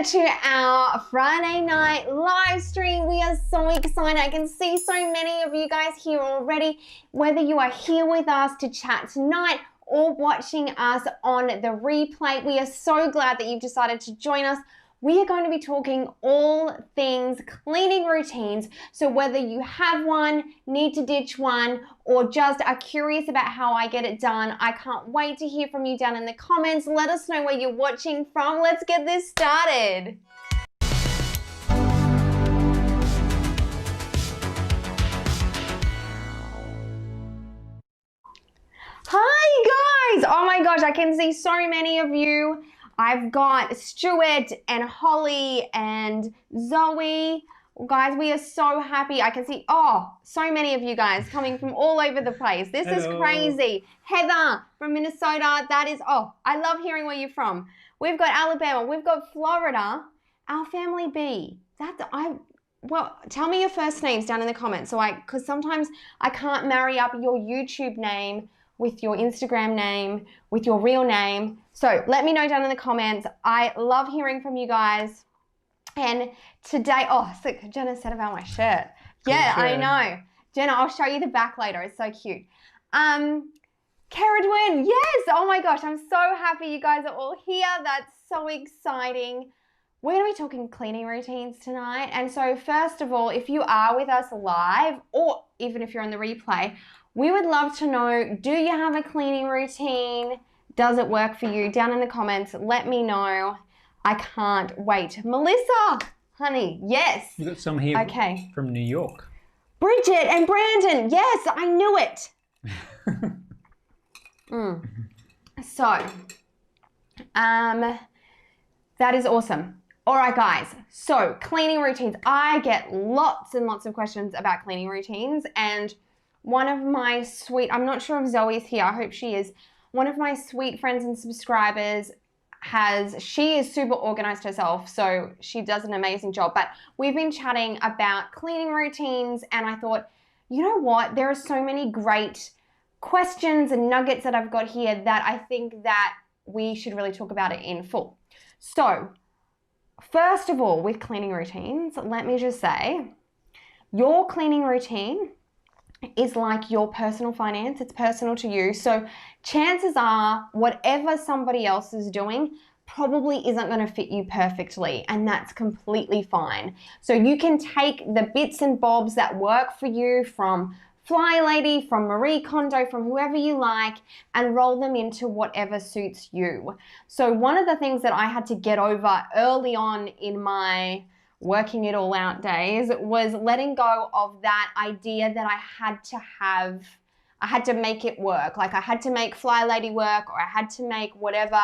to our Friday night live stream. We are so excited. I can see so many of you guys here already, whether you are here with us to chat tonight or watching us on the replay. We are so glad that you've decided to join us. We are going to be talking all things cleaning routines. So whether you have one, need to ditch one, or just are curious about how I get it done, I can't wait to hear from you down in the comments. Let us know where you're watching from. Let's get this started. Hi guys! Oh my gosh, I can see so many of you. I've got Stuart and Holly and Zoe. Guys, we are so happy. I can see, so many of you guys coming from all over the place. This is crazy. Heather from Minnesota. That is, I love hearing where you're from. We've got Alabama. We've got Florida. Our family B. Well, tell me your first names down in the comments. Because sometimes I can't marry up your YouTube name with your Instagram name, with your real name. So let me know down in the comments. I love hearing from you guys. And today, so Jenna said about my shirt. Yeah, I know. Jenna, I'll show you the back later. It's so cute. Caradwin, yes. Oh my gosh, I'm so happy you guys are all here. That's so exciting. We're going to be talking cleaning routines tonight. And so first of all, if you are with us live, or even if you're on the replay, we would love to know, do you have a cleaning routine? Does it work for you? Down in the comments, let me know. I can't wait. Melissa, honey, yes. We've got some here from New York. Bridget and Brandon, yes, I knew it. So, that is awesome. All right, guys, so cleaning routines. I get lots and lots of questions about cleaning routines, and one of my I'm not sure if Zoe's here, I hope she is. One of my sweet friends and subscribers she is super organized herself, so she does an amazing job. But we've been chatting about cleaning routines, and I thought, you know what? There are so many great questions and nuggets that I've got here that I think that we should really talk about it in full. So, first of all, with cleaning routines, let me just say, your cleaning routine is like your personal finance. It's personal to you. So chances are whatever somebody else is doing probably isn't going to fit you perfectly, and that's completely fine. So you can take the bits and bobs that work for you from Fly Lady, from Marie Kondo, from whoever you like, and roll them into whatever suits you. So one of the things that I had to get over early on in my working it all out days was letting go of that idea that I had to make it work. Like I had to make Fly Lady work, or I had to make whatever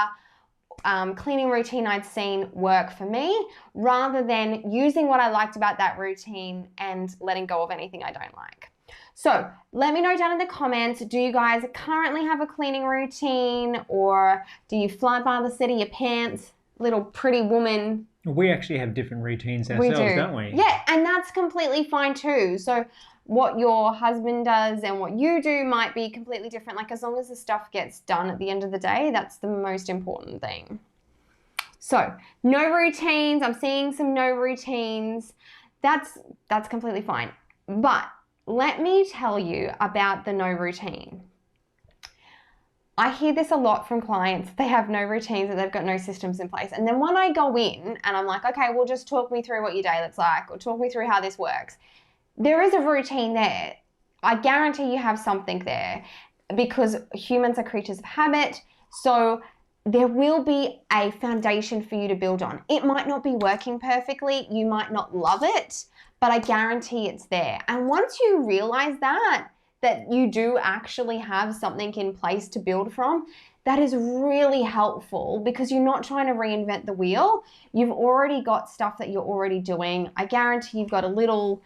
cleaning routine I'd seen work for me, rather than using what I liked about that routine and letting go of anything I don't like. So let me know down in the comments, do you guys currently have a cleaning routine, or do you fly by the seat of your pants, little pretty woman? We actually have different routines ourselves, don't we? Yeah, and that's completely fine too. So what your husband does and what you do might be completely different. Like as long as the stuff gets done at the end of the day, that's the most important thing. So no routines. I'm seeing some no routines. That's completely fine. But let me tell you about the no routine. I hear this a lot from clients. They have no routines and they've got no systems in place. And then when I go in and I'm like, okay, well, just talk me through what your day looks like, or talk me through how this works. There is a routine there. I guarantee you have something there, because humans are creatures of habit. So there will be a foundation for you to build on. It might not be working perfectly. You might not love it, but I guarantee it's there. And once you realize that you do actually have something in place to build from, that is really helpful, because you're not trying to reinvent the wheel. You've already got stuff that you're already doing. I guarantee you've got a little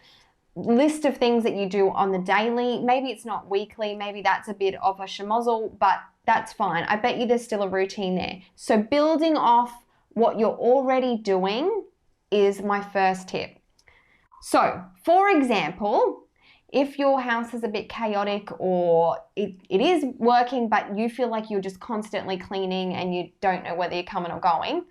list of things that you do on the daily. Maybe it's not weekly, maybe that's a bit of a schmozzle, but that's fine. I bet you there's still a routine there. So building off what you're already doing is my first tip. So for example, if your house is a bit chaotic, or it is working but you feel like you're just constantly cleaning and you don't know whether you're coming or going,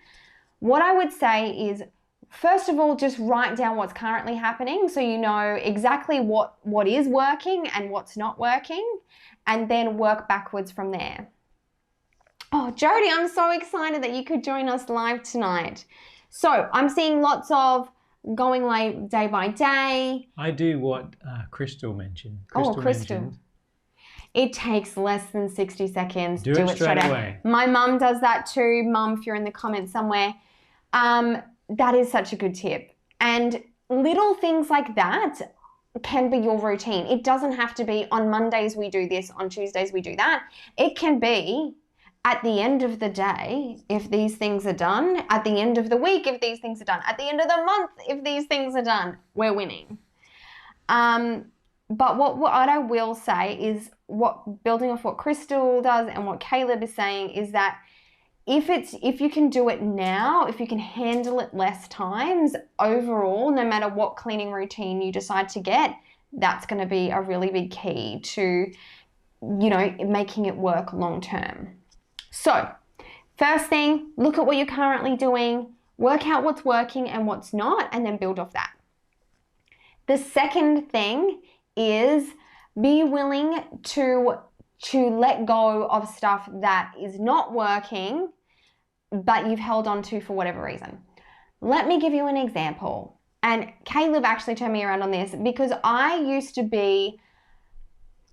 what I would say is, first of all, just write down what's currently happening so you know exactly what is working and what's not working, and then work backwards from there. Oh, Jody, I'm so excited that you could join us live tonight. So I'm seeing lots of going live day by day. I do what Crystal mentioned. Crystal. Mentioned. It takes less than 60 seconds. Do it straight away. My mum does that too. Mum, if you're in the comments somewhere, that is such a good tip. And little things like that can be your routine. It doesn't have to be on Mondays we do this, on Tuesdays we do that. It can be at the end of the day, if these things are done, at the end of the week, if these things are done, at the end of the month, if these things are done, we're winning. But what I will say is, building off what Crystal does and what Caleb is saying, is that if you can do it now, if you can handle it less times, overall, no matter what cleaning routine you decide to get, that's going to be a really big key to, making it work long term. So, first thing, look at what you're currently doing, work out what's working and what's not, and then build off that. The second thing is be willing to let go of stuff that is not working, but you've held on to for whatever reason. Let me give you an example. And Caleb actually turned me around on this, because I used to be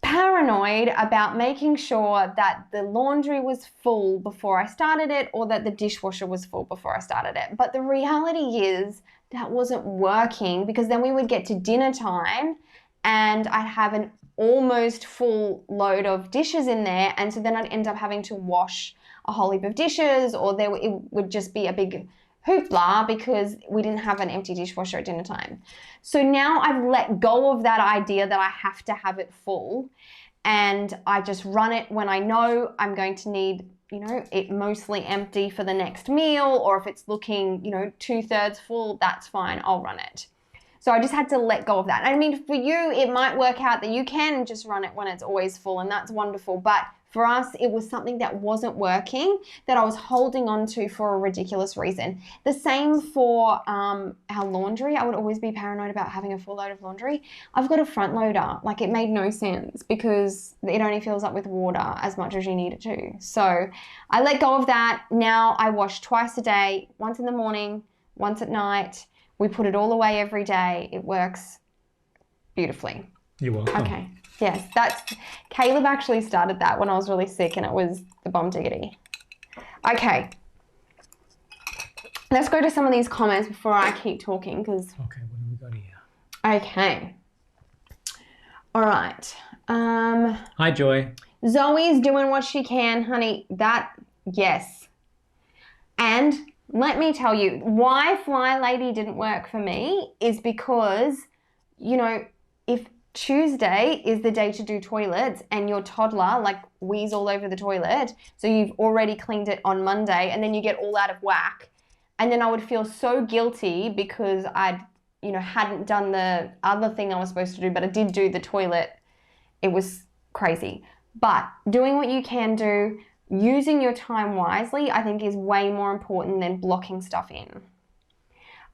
paranoid about making sure that the laundry was full before I started it, or that the dishwasher was full before I started it. But the reality is that wasn't working, because then we would get to dinner time and I'd have an almost full load of dishes in there, and so then I'd end up having to wash a whole heap of dishes, or it would just be a big hoopla because we didn't have an empty dishwasher at dinner time. So now I've let go of that idea that I have to have it full, and I just run it when I know I'm going to need, it mostly empty for the next meal, or if it's looking, 2/3 full, that's fine, I'll run it. So I just had to let go of that. I mean, for you, it might work out that you can just run it when it's always full, and that's wonderful. But for us, it was something that wasn't working, that I was holding on to for a ridiculous reason. The same for our laundry. I would always be paranoid about having a full load of laundry. I've got a front loader. Like, it made no sense because it only fills up with water as much as you need it to. So I let go of that. Now I wash twice a day, once in the morning, once at night. We put it all away every day. It works beautifully. You're welcome. Okay. Yes, Caleb actually started that when I was really sick, and it was the bomb diggity. Okay. Let's go to some of these comments before I keep talking, because... Okay, what do we got here? Okay. All right. Hi, Joy. Zoe's doing what she can, honey. Yes. And... let me tell you, why Fly Lady didn't work for me is because, if Tuesday is the day to do toilets and your toddler wheezes all over the toilet, so you've already cleaned it on Monday, and then you get all out of whack, and then I would feel so guilty because I'd, hadn't done the other thing I was supposed to do, but I did do the toilet. It was crazy. But doing what you can do, using your time wisely, I think, is way more important than blocking stuff in.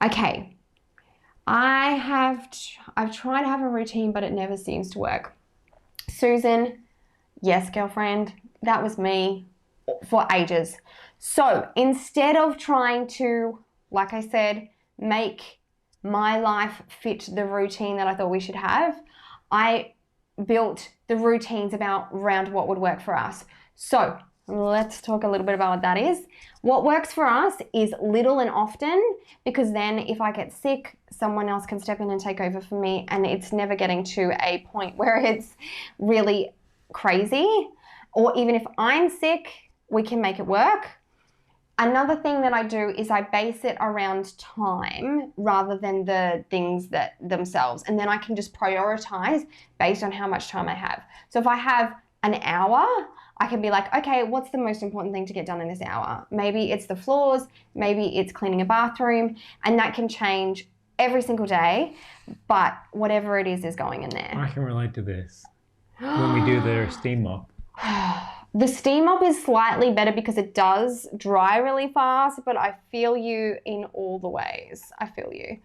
Okay. I've tried to have a routine, but it never seems to work. Susan, yes, girlfriend, that was me for ages. So instead of trying to, like I said, make my life fit the routine that I thought we should have, I built the routines around what would work for us. So let's talk a little bit about what that is. What works for us is little and often, because then if I get sick, someone else can step in and take over for me, and it's never getting to a point where it's really crazy. Or even if I'm sick, we can make it work. Another thing that I do is I base it around time rather than the things themselves. And then I can just prioritize based on how much time I have. So if I have an hour, I can be like, okay, what's the most important thing to get done in this hour? Maybe it's the floors, maybe it's cleaning a bathroom, and that can change every single day, but whatever it is going in there. I can relate to this. When we do the steam mop. The steam mop is slightly better because it does dry really fast, but I feel you in all the ways. I feel you.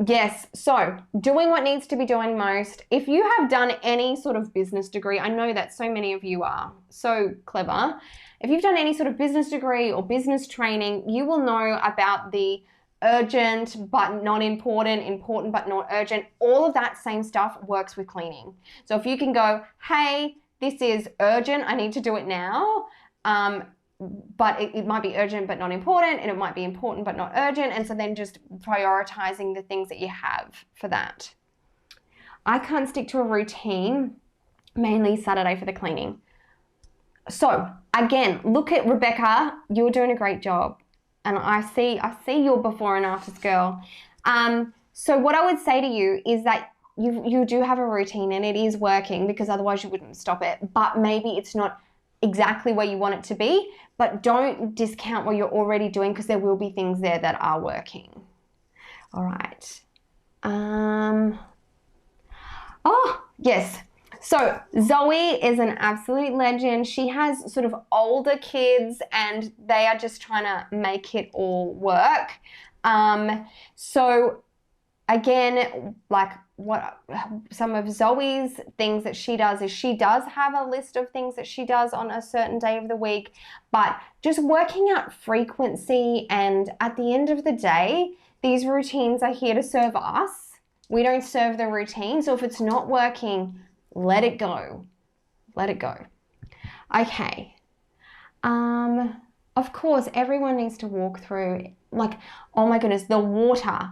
Yes, so doing what needs to be done most. If you have done any sort of business degree, I know that so many of you are so clever. If you've done any sort of business degree or business training, you will know about the urgent but not important, important but not urgent. All of that same stuff works with cleaning. So if you can go, hey, this is urgent, I need to do it now, but it might be urgent but not important, and it might be important but not urgent, and so then just prioritizing the things that you have for that. I can't stick to a routine, mainly Saturday for the cleaning. So again, look at Rebecca, you're doing a great job, and I see your before and afters, girl. So what I would say to you is that you do have a routine and it is working, because otherwise you wouldn't stop it, but maybe it's not exactly where you want it to be, but don't discount what you're already doing, because there will be things there that are working. All right. Oh, yes. So Zoe is an absolute legend. She has sort of older kids and they are just trying to make it all work. So again, like what some of Zoe's things that she does is she does have a list of things that she does on a certain day of the week, but just working out frequency, and at the end of the day, these routines are here to serve us. We don't serve the routine. So if it's not working, let it go. Let it go. Okay. Of course, everyone needs to walk through, like, oh my goodness, the water.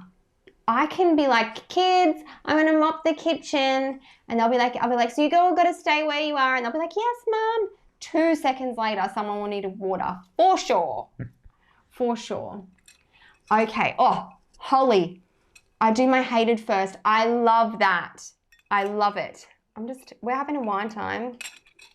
I can be like, kids, I'm going to mop the kitchen. And I'll be like, so you all got to stay where you are. And they'll be like, yes, Mom. 2 seconds later, someone will need water. For sure. For sure. Okay. Oh, Holly. I do my hated first. I love that. I love it. We're having a wine time.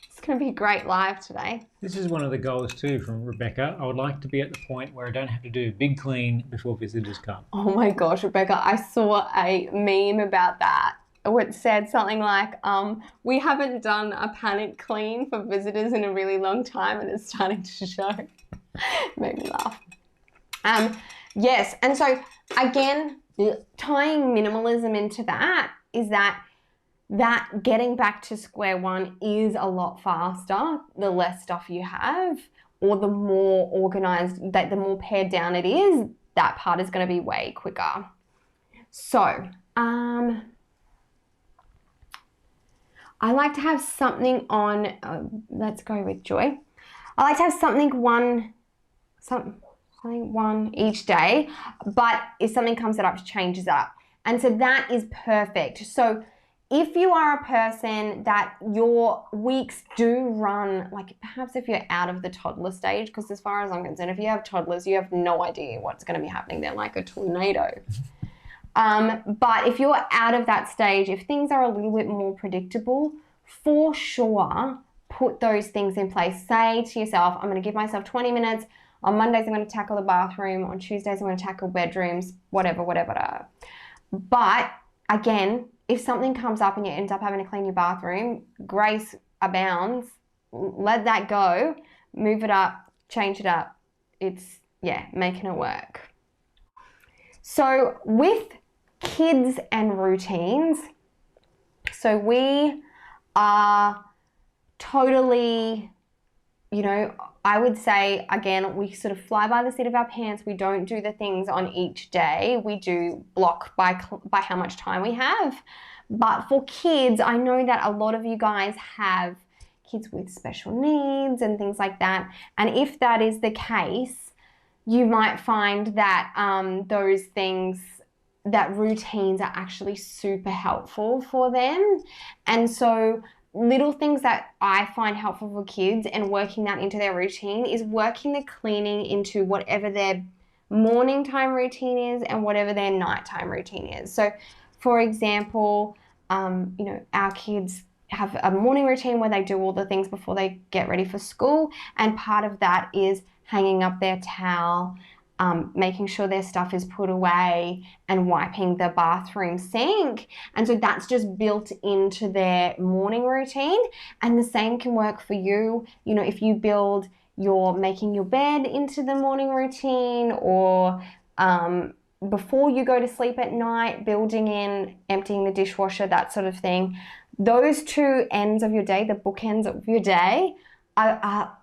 It's going to be great live today. This is one of the goals too from Rebecca. I would like to be at the point where I don't have to do a big clean before visitors come. Oh my gosh, Rebecca, I saw a meme about that. It said something like, we haven't done a panic clean for visitors in a really long time, and it's starting to show. Made me laugh. Yes, and so again, tying minimalism into that is that getting back to square one is a lot faster the less stuff you have, or the more organized, the more pared down it is, that part is going to be way quicker. So I like to have something on, let's go with Joy. I like to have something one each day, but if something comes up, it changes up. And so that is perfect. So if you are a person that your weeks do run, like perhaps if you're out of the toddler stage, because as far as I'm concerned, if you have toddlers, you have no idea what's going to be happening. They're like a tornado. But if you're out of that stage, if things are a little bit more predictable, for sure, put those things in place. Say to yourself, I'm going to give myself 20 minutes. On Mondays, I'm going to tackle the bathroom. On Tuesdays, I'm going to tackle bedrooms, whatever. But again, if something comes up and you end up having to clean your bathroom, grace abounds. Let that go, move it up, change it up. It's, making it work. So with kids and routines, so we are totally, I would say, again, we sort of fly by the seat of our pants. We don't do the things on each day. We do block by how much time we have. But for kids, I know that a lot of you guys have kids with special needs and things like that. And if that is the case, you might find that those things, that routines are actually super helpful for them. And so little things that I find helpful for kids and working that into their routine is working the cleaning into whatever their morning time routine is and whatever their nighttime routine is. So for example, our kids have a morning routine where they do all the things before they get ready for school, and part of that is hanging up their towel, making sure their stuff is put away, and wiping the bathroom sink. And so that's just built into their morning routine. And the same can work for you. You know, if you build your making your bed into the morning routine, or before you go to sleep at night, building in emptying the dishwasher, that sort of thing. Those two ends of your day, the bookends of your day, are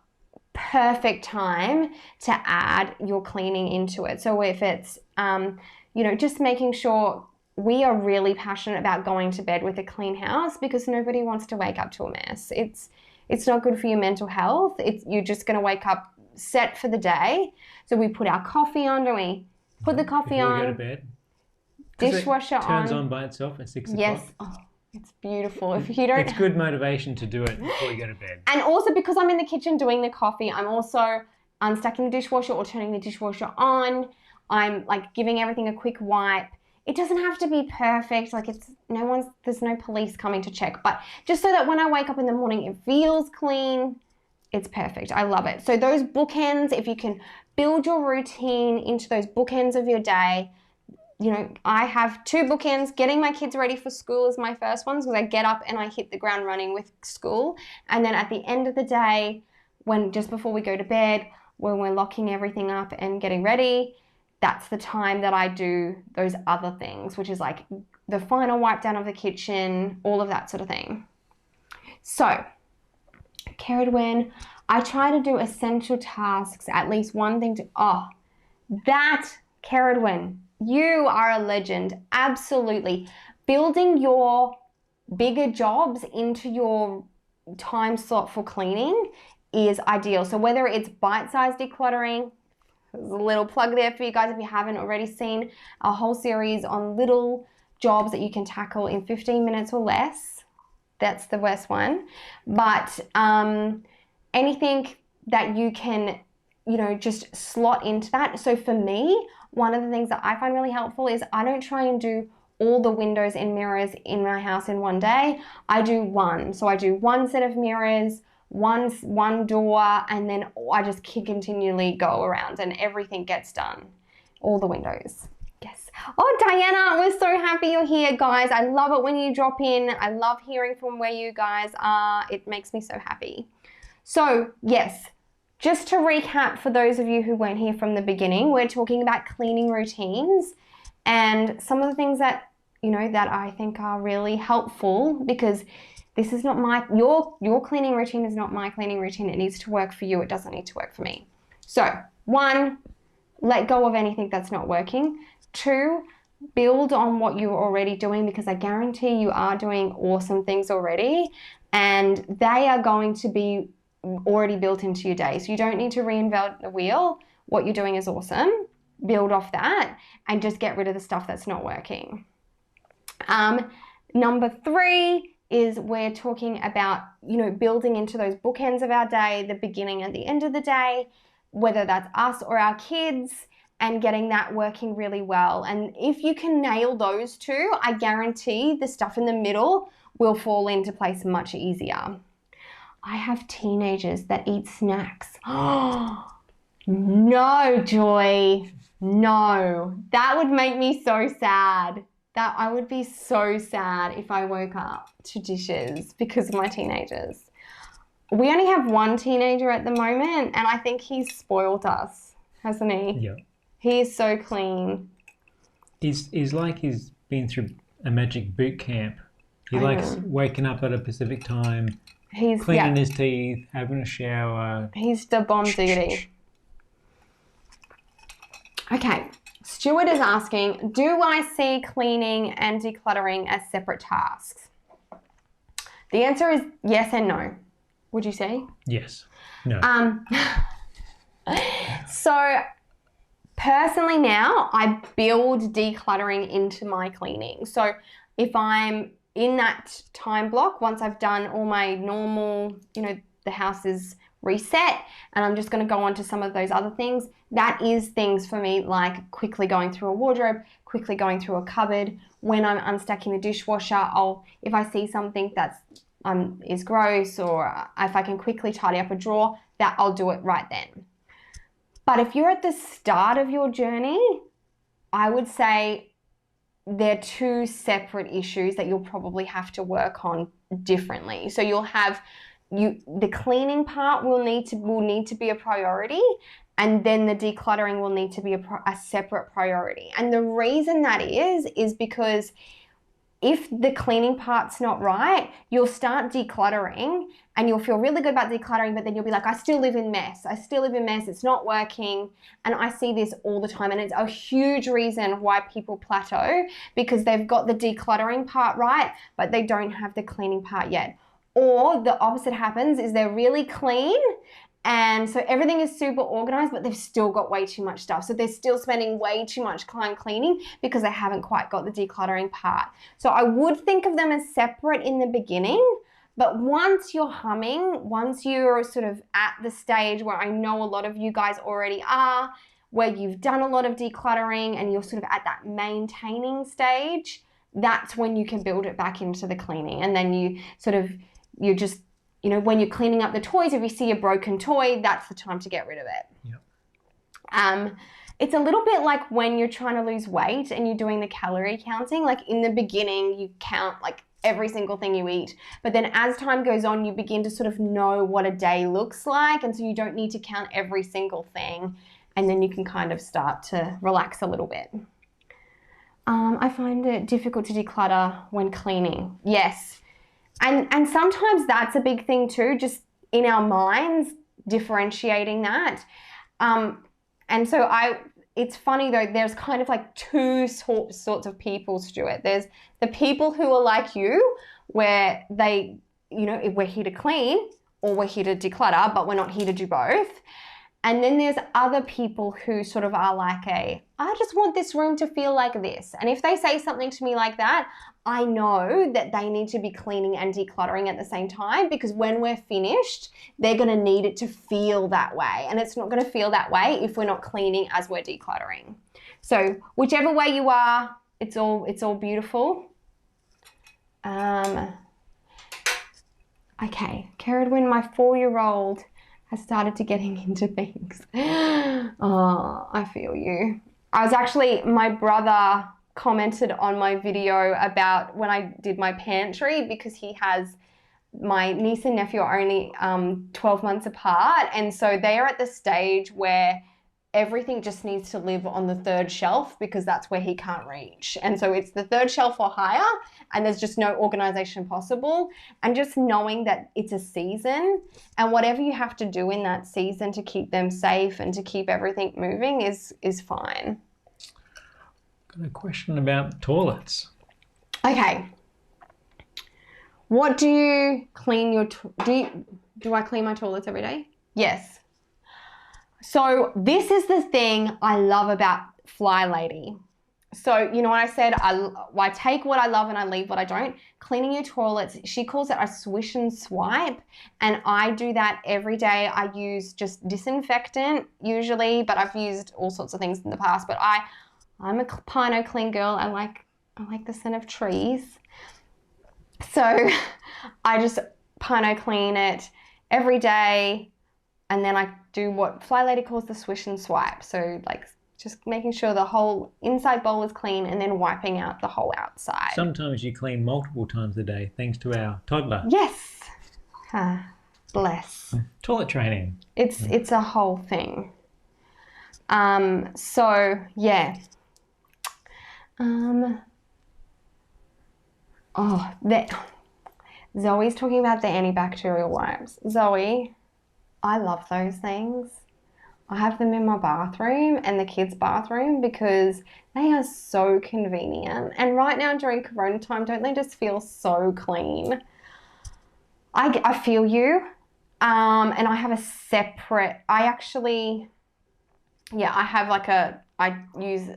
perfect time to add your cleaning into it. So if it's, you know, just making sure, we are really passionate about going to bed with a clean house, because nobody wants to wake up to a mess. It's not good for your mental health. You're just going to wake up set for the day. So we put our coffee on, don't we? Put the coffee before on. We go to bed. Dishwasher on. Turns on by itself at 6 o'clock. Yes. Oh, it's beautiful. If you don't, it's good motivation to do it before you go to bed. And also, because I'm in the kitchen doing the coffee, I'm also unstacking the dishwasher or turning the dishwasher on. I'm like giving everything a quick wipe. It doesn't have to be perfect. Like there's no police coming to check, but just so that when I wake up in the morning, it feels clean. It's perfect. I love it. So those bookends, if you can build your routine into those bookends of your day. You know, I have 2 bookends. Getting my kids ready for school is my first one, because I get up and I hit the ground running with school. And then at the end of the day, just before we go to bed, when we're locking everything up and getting ready, that's the time that I do those other things, which is like the final wipe down of the kitchen, all of that sort of thing. So, Caradwen, I try to do essential tasks, at least one thing Caradwen, you are a legend. Absolutely. Building your bigger jobs into your time slot for cleaning is ideal. So whether it's bite-sized decluttering, there's a little plug there for you guys if you haven't already seen a whole series on little jobs that you can tackle in 15 minutes or less. That's the worst one. But anything that you can, you know, just slot into that. So for me, one of the things that I find really helpful is I don't try and do all the windows and mirrors in my house in one day. I do one. So I do one set of mirrors, one door, and then I just continually go around and everything gets done. All the windows. Yes. Oh, Diana, we're so happy you're here, guys. I love it when you drop in. I love hearing from where you guys are. It makes me so happy. So, yes. Just to recap, for those of you who weren't here from the beginning, we're talking about cleaning routines and some of the things that, you know, that I think are really helpful, because this is not your cleaning routine is not my cleaning routine. It needs to work for you. It doesn't need to work for me. So 1, let go of anything that's not working. 2, build on what you're already doing, because I guarantee you are doing awesome things already, and they are going to be already built into your day. So you don't need to reinvent the wheel. What you're doing is awesome. Build off that and just get rid of the stuff that's not working. Number 3 is we're talking about, you know, building into those bookends of our day, the beginning and the end of the day, whether that's us or our kids, and getting that working really well. And if you can nail those 2, I guarantee the stuff in the middle will fall into place much easier. I have teenagers that eat snacks. Oh, no, Joy. No. That would make me so sad. That I would be so sad if I woke up to dishes because of my teenagers. We only have one teenager at the moment, and I think he's spoiled us, hasn't he? Yeah. He is so clean. He's like he's been through a magic boot camp. He likes waking up at a specific time, He's cleaning his teeth, having a shower. He's the bomb diggity. Okay, Stuart is asking, do I see cleaning and decluttering as separate tasks? The answer is yes and no. Would you say? Yes. No. So personally now, I build decluttering into my cleaning. So if I'm in that time block, once I've done all my normal, you know, the house is reset and I'm just going to go on to some of those other things, that is things for me like quickly going through a wardrobe, quickly going through a cupboard. When I'm unstacking the dishwasher, if I see something that's is gross, or if I can quickly tidy up a drawer, that I'll do it right then. But if you're at the start of your journey, I would say they're two separate issues that you'll probably have to work on differently. So you'll have the cleaning part will need to be a priority, and then the decluttering will need to be a separate priority. And the reason that is because if the cleaning part's not right, you'll start decluttering and you'll feel really good about decluttering, but then you'll be like, I still live in mess. It's not working. And I see this all the time. And it's a huge reason why people plateau, because they've got the decluttering part right, but they don't have the cleaning part yet. Or the opposite happens is they're really clean and so everything is super organized, but they've still got way too much stuff. So they're still spending way too much time cleaning because they haven't quite got the decluttering part. So I would think of them as separate in the beginning, but once you're humming, once you're sort of at the stage where I know a lot of you guys already are, where you've done a lot of decluttering and you're sort of at that maintaining stage, that's when you can build it back into the cleaning. And then you just, you know, when you're cleaning up the toys, if you see a broken toy, that's the time to get rid of it. Yep. It's a little bit like when you're trying to lose weight and you're doing the calorie counting. Like in the beginning, you count like every single thing you eat. But then as time goes on, you begin to sort of know what a day looks like. And so you don't need to count every single thing. And then you can kind of start to relax a little bit. I find it difficult to declutter when cleaning. Yes. And sometimes that's a big thing too, just in our minds, differentiating that. And so it's funny though, there's kind of like two sorts of people, Stuart. There's the people who are like you, where they, you know, we're here to clean or we're here to declutter, but we're not here to do both. And then there's other people who sort of are like I just want this room to feel like this. And if they say something to me like that, I know that they need to be cleaning and decluttering at the same time, because when we're finished, they're going to need it to feel that way. And it's not going to feel that way if we're not cleaning as we're decluttering. So whichever way you are, it's all beautiful. Okay, Caradwin, my 4-year-old has started to getting into things. Oh, I feel you. My brother commented on my video about when I did my pantry, because he has, my niece and nephew are only 12 months apart. And so they are at the stage where everything just needs to live on the 3rd shelf, because that's where he can't reach. And so it's the 3rd shelf or higher, and there's just no organization possible. And just knowing that it's a season, and whatever you have to do in that season to keep them safe and to keep everything moving is fine. Got a question about toilets. Okay. What do you clean your, do I clean my toilets every day? Yes. So this is the thing I love about Fly Lady. So, you know what I said? I take what I love and I leave what I don't. Cleaning your toilets, she calls it a swish and swipe. And I do that every day. I use just disinfectant usually, but I've used all sorts of things in the past. But I'm a Pino Clean girl. I like the scent of trees. So I just Pino Clean it every day. And then I do what Fly Lady calls the swish and swipe. So like just making sure the whole inside bowl is clean and then wiping out the whole outside. Sometimes you clean multiple times a day thanks to our toddler. Yes. Bless. Toilet training. It's a whole thing. So yeah. Zoe's talking about the antibacterial wipes. Zoe, I love those things. I have them in my bathroom and the kids' bathroom because they are so convenient. And right now during Corona time, don't they just feel so clean? I feel you. And I have a separate, I use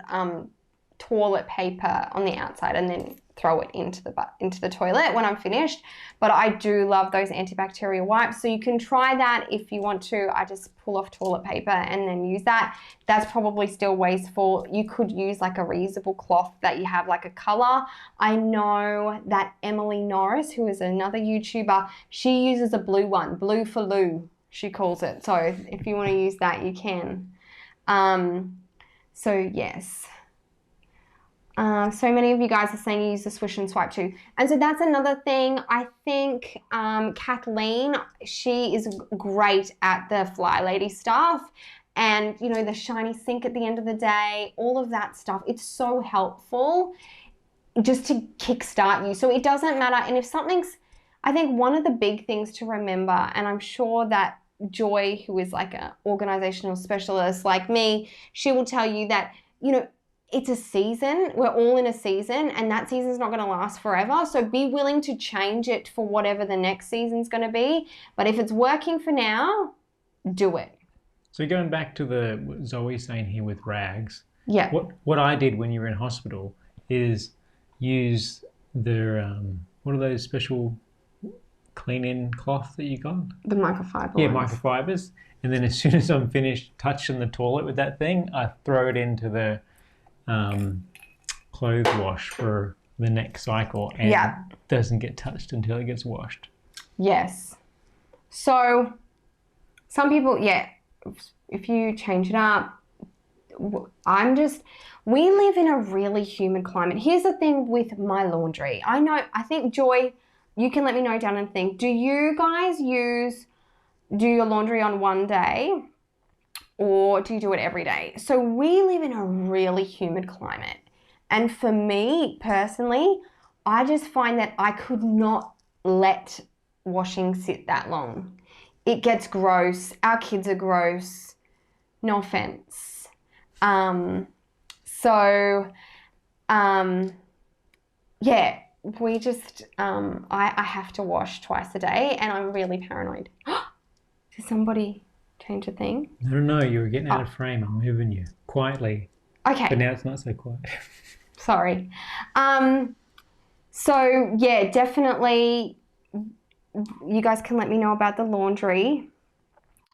toilet paper on the outside and then throw it into the toilet when I'm finished. But I do love those antibacterial wipes. So you can try that if you want to. I just pull off toilet paper and then use that. That's probably still wasteful. You could use like a reusable cloth that you have like a color. I know that Emily Norris, who is another YouTuber, she uses a blue one, Blue for Lou, she calls it. So if you want to use that, you can. So yes. So many of you guys are saying you use the Swish and Swipe too. And so that's another thing. I think Kathleen, she is great at the Fly Lady stuff. And, you know, the shiny sink at the end of the day, all of that stuff. It's so helpful just to kickstart you. So it doesn't matter. And if something's, I think one of the big things to remember, and I'm sure that Joy, who is like an organizational specialist like me, she will tell you that, you know, it's a season. We're all in a season, and that season's not going to last forever. So be willing to change it for whatever the next season's going to be. But if it's working for now, do it. So going back to the Zoe saying here with rags, yeah. What I did when you were in hospital is use the what are those special clean-in cloth that you got? The microfiber. Yeah, ones. microfibers. And then as soon as I'm finished touching the toilet with that thing, I throw it into the clothes wash for the next cycle, and it doesn't get touched until it gets washed. Yes. So some people, if you change it up, we live in a really humid climate. Here's the thing with my laundry. I think Joy, you can let me know down and think, do you guys do your laundry on one day, or do you do it every day? So we live in a really humid climate. And for me personally, I just find that I could not let washing sit that long. It gets gross. Our kids are gross. No offense. We just, I have to wash twice a day, and I'm really paranoid. Did somebody change a thing? I don't know. You were getting out of frame. I'm moving you quietly. Okay. But now it's not so quiet. Sorry. Definitely you guys can let me know about the laundry,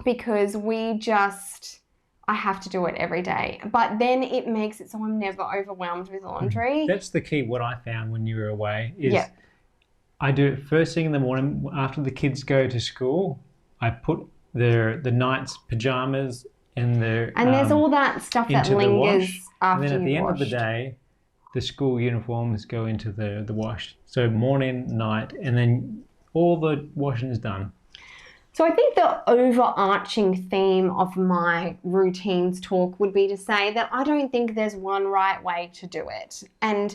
because I have to do it every day. But then it makes it so I'm never overwhelmed with laundry. That's the key. What I found when you were away is I do it first thing in the morning after the kids go to school. I put the night's pajamas and there's all that stuff that lingers after and then at the end washed. of the day, the school uniforms go into the wash. So morning, night, and then all the washing is done. So I think the overarching theme of my routines talk would be to say that I don't think there's one right way to do it. And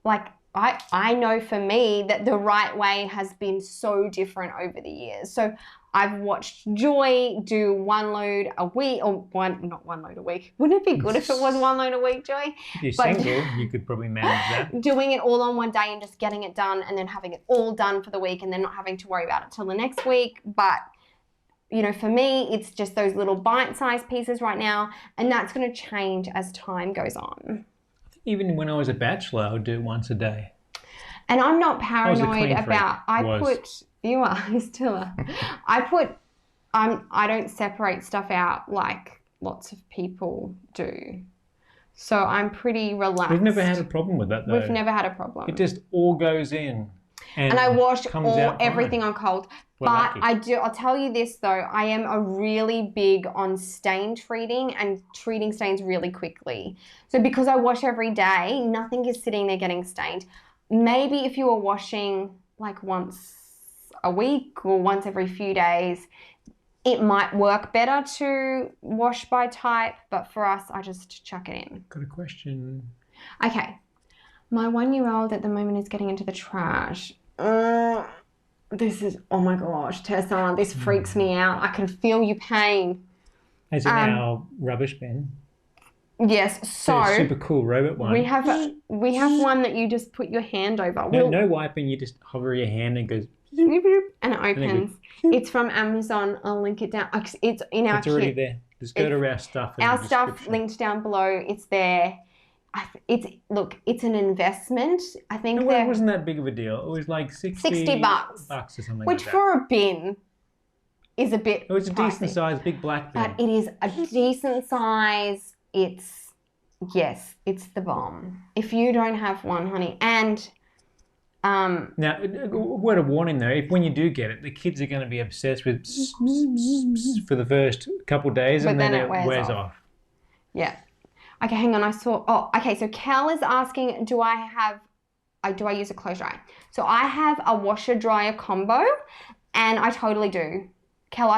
like I know for me that the right way has been so different over the years. So I've watched Joy do one load a week, not one load a week. Wouldn't it be good if it was one load a week, Joy? If you're single, you could probably manage that. Doing it all on one day and just getting it done, and then having it all done for the week, and then not having to worry about it till the next week. But you know, for me, it's just those little bite-sized pieces right now, and that's going to change as time goes on. Even when I was a bachelor, I would do it once a day. And I'm not paranoid about. You I don't separate stuff out like lots of people do. So I'm pretty relaxed. We've never had a problem with that, though. We've never had a problem. It just all goes in. And I wash everything on cold. But I'll tell you this though, I am a really big on stain treating and treating stains really quickly. So because I wash every day, nothing is sitting there getting stained. Maybe if you were washing like once a week or once every few days, it might work better to wash by type, but for us, I just chuck it in. Got a question. Okay. My 1-year-old at the moment is getting into the trash. Oh my gosh, Tessa, this freaks me out. I can feel your pain. As in our rubbish bin? Yes, so super cool robot one. We have one that you just put your hand over. No wiping, you just hover your hand and it goes and it opens. It's from Amazon. I'll link it down. It's in our kit. It's already there. Just go to our stuff. Our stuff linked down below. It's there. It's an investment. I think it wasn't that big of a deal. It was like $60 or something. Which like for a bin is a bit. It was a pricey. Decent size, big black bin. But it is a decent size. It's the bomb. If you don't have one, honey, and now, a word of warning though, if when you do get it, the kids are going to be obsessed with for the first couple of days, and then it wears off. Yeah. Okay, hang on. So Cal is asking, do I use a clothes dryer? So I have a washer dryer combo, and I totally do. Cal,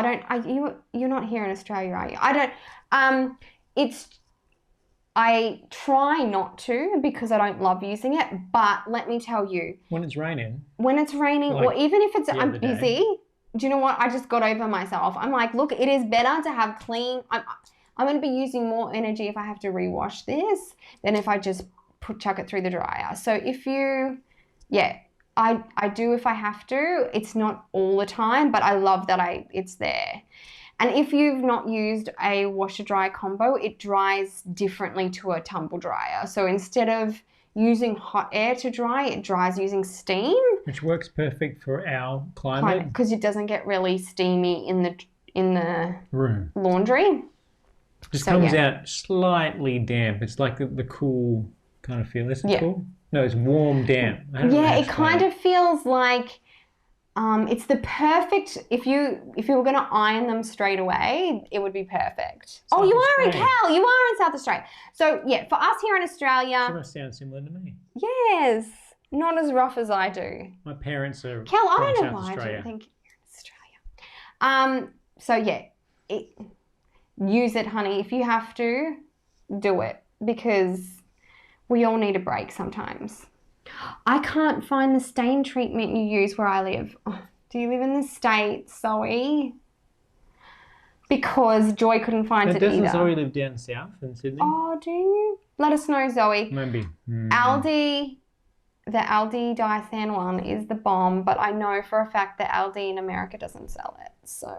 you're not here in Australia, are you? I try not to because I don't love using it, but let me tell you. When it's raining, or even if I'm busy, do you know what? I just got over myself. I'm like, look, it is better to have clean. I'm going to be using more energy if I have to rewash this than if I just chuck it through the dryer. So I do if I have to. It's not all the time, but I love that it's there. And if you've not used a washer dryer combo, it dries differently to a tumble dryer. So instead of using hot air to dry, it dries using steam, which works perfect for our climate because it doesn't get really steamy in the room laundry. Just comes out slightly damp. It's like the cool kind of feel. Is it cool? No, it's warm damp. It kind of feels like it's the perfect, if you were going to iron them straight away, it would be perfect. South you are Australia. in Cal. You are in South Australia. So, for us here in Australia. So that sounds similar to me. Yes. Not as rough as I do. My parents are Cal, from I don't know South why Australia. I didn't think you're in Australia. Use it, honey. If you have to, do it. Because we all need a break sometimes. I can't find the stain treatment you use where I live. Oh, do you live in the States, Zoe? Because Joy couldn't find it either. Doesn't Zoe live down south in Sydney? Oh, do you? Let us know, Zoe. Maybe. Aldi, the Aldi Dyson one is the bomb, but I know for a fact that Aldi in America doesn't sell it. So,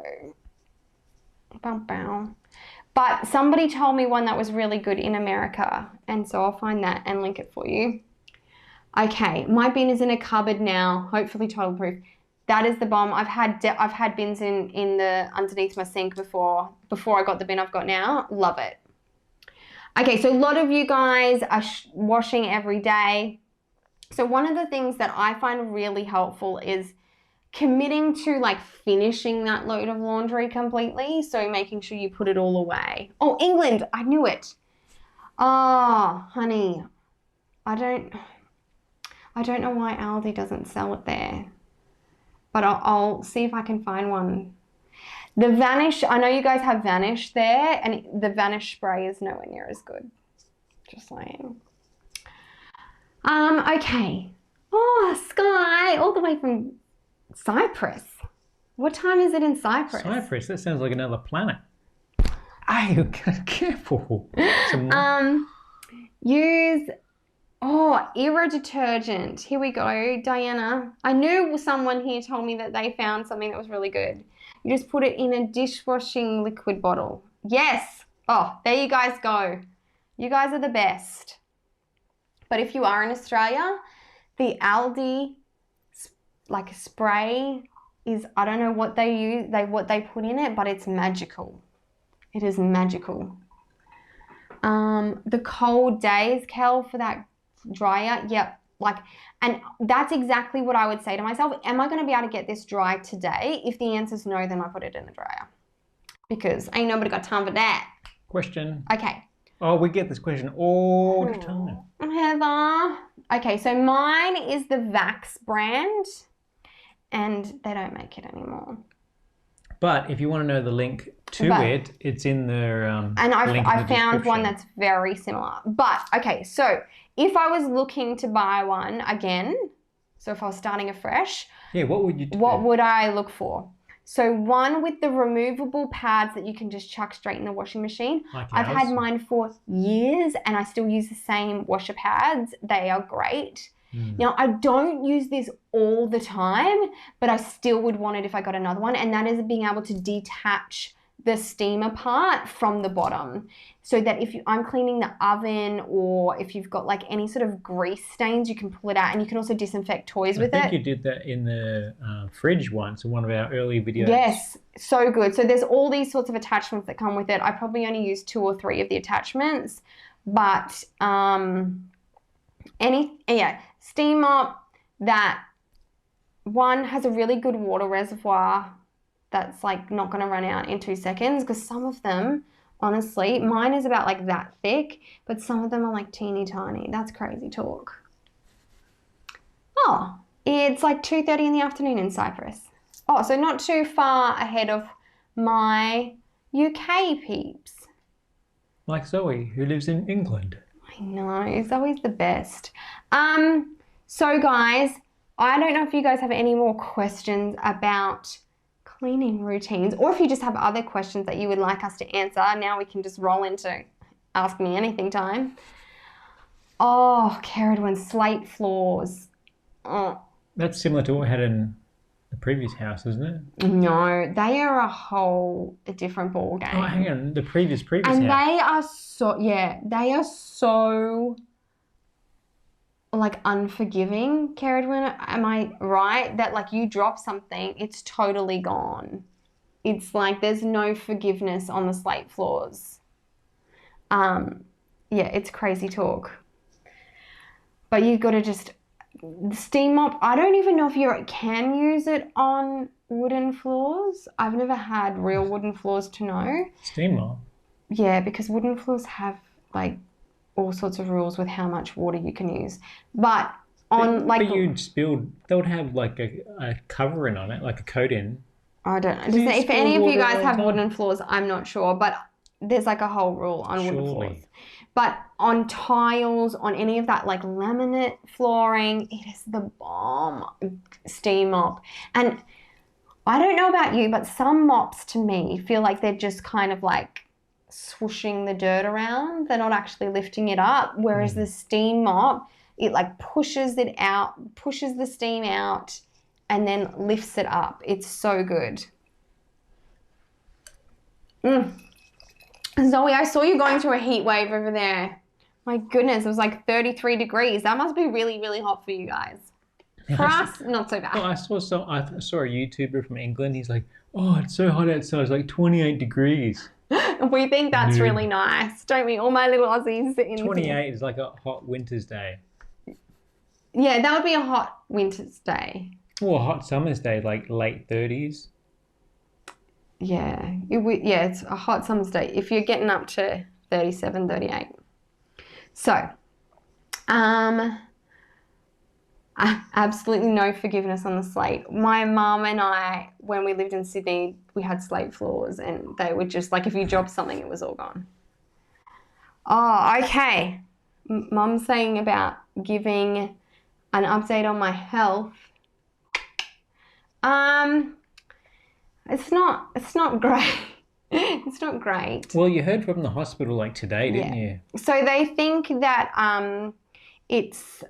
but somebody told me one that was really good in America, and so I'll find that and link it for you. Okay, my bin is in a cupboard now, hopefully total proof. That is the bomb. I've had bins in the underneath my sink before I got the bin I've got now. Love it. Okay, so a lot of you guys are washing every day. So one of the things that I find really helpful is committing to finishing that load of laundry completely. So making sure you put it all away. Oh, England, I knew it. Oh, honey, I don't know why Aldi doesn't sell it there, but I'll see if I can find one. The Vanish, I know you guys have Vanish there, and the Vanish spray is nowhere near as good. Just saying. Okay. Oh, Sky, all the way from Cyprus. What time is it in Cyprus? Cyprus, that sounds like another planet. Hey, careful. Use Era detergent. Here we go, Diana. I knew someone here told me that they found something that was really good. You just put it in a dishwashing liquid bottle. Yes. Oh, there you guys go. You guys are the best. But if you are in Australia, the Aldi spray is, I don't know what they use, what they put in it, but it's magical. It is magical. The cold days, Kel, for that dryer, and that's exactly what I would say to myself. Am I going to be able to get this dry today? If the answer is no, then I put it in the dryer, because ain't nobody got time for that. Question. Okay. Oh, we get this question all the time. Heather. Okay, so mine is the Vax brand, and they don't make it anymore. But if you want to know the link to it, it's in the and I found one description. that's very similar. But okay, so if I was looking to buy one again, so if I was starting afresh, what would you do? What would I look for? So one with the removable pads that you can just chuck straight in the washing machine. I've had mine for years and I still use the same washer pads. They are great. Now, I don't use this all the time, but I still would want it if I got another one, and that is being able to detach the steamer part from the bottom, so that if I'm cleaning the oven, or if you've got any sort of grease stains, you can pull it out, and you can also disinfect toys with it. I think you did that in the fridge once in one of our early videos. Yes, so good. So there's all these sorts of attachments that come with it. I probably only use 2 or 3 of the attachments, but steam mop, that one has a really good water reservoir that's not going to run out in 2 seconds, because some of them honestly. Mine is about like that thick, but some of them are like teeny tiny. That's crazy talk. Oh, it's like 2:30 in the afternoon in Cyprus. Oh, so not too far ahead of my UK peeps. Like Zoe, who lives in England. I know, Zoe's the best. So guys, I don't know if you guys have any more questions about cleaning routines, or if you just have other questions that you would like us to answer. Now we can just roll into Ask Me Anything time. Oh, Caradwin, slate floors. Oh. That's similar to what we had in the previous house, isn't it? No, they are a different ball game. Oh, hang on, the previous and house. They are so like unforgiving, Caradwin. Am I right? That like you drop something, it's totally gone. It's like there's no forgiveness on the slate floors. Yeah, it's crazy talk. But you've got to just steam mop. I don't even know if you can use it on wooden floors. I've never had real wooden floors to know. Steam mop? Yeah, because wooden floors have like all sorts of rules with how much water you can use. But you'd spilled, they would have like a covering on it, like a coat in. I don't know. If any of you guys have wooden floors, I'm not sure, but there's like a whole rule on wooden floors. But on tiles, on any of that like laminate flooring, it is the bomb. Steam mop. And I don't know about you, but some mops to me feel like they're just kind of like swooshing the dirt around. They're not actually lifting it up. Whereas the steam mop, it like pushes it out, pushes the steam out, and then lifts it up. It's so good. Zoe, I saw you going through a heat wave over there. My goodness, it was like 33 degrees. That must be really, really hot for you guys. For us, not so bad. Well, I saw a YouTuber from England. He's like, oh, it's so hot outside. It's like 28 degrees. We think that's really nice, don't we? All my little Aussies. 28 is like a hot winter's day. Yeah, that would be a hot winter's day. Or a hot summer's day, like late 30s. Yeah, it's a hot summer's day if you're getting up to 37, 38. So, absolutely no forgiveness on the slate. My mum and I, when we lived in Sydney, we had slate floors and they were just like, if you dropped something, it was all gone. Oh, okay. Mum's saying about giving an update on my health. It's not great. It's not great. Well, you heard from the hospital like today, didn't you? So they think that it's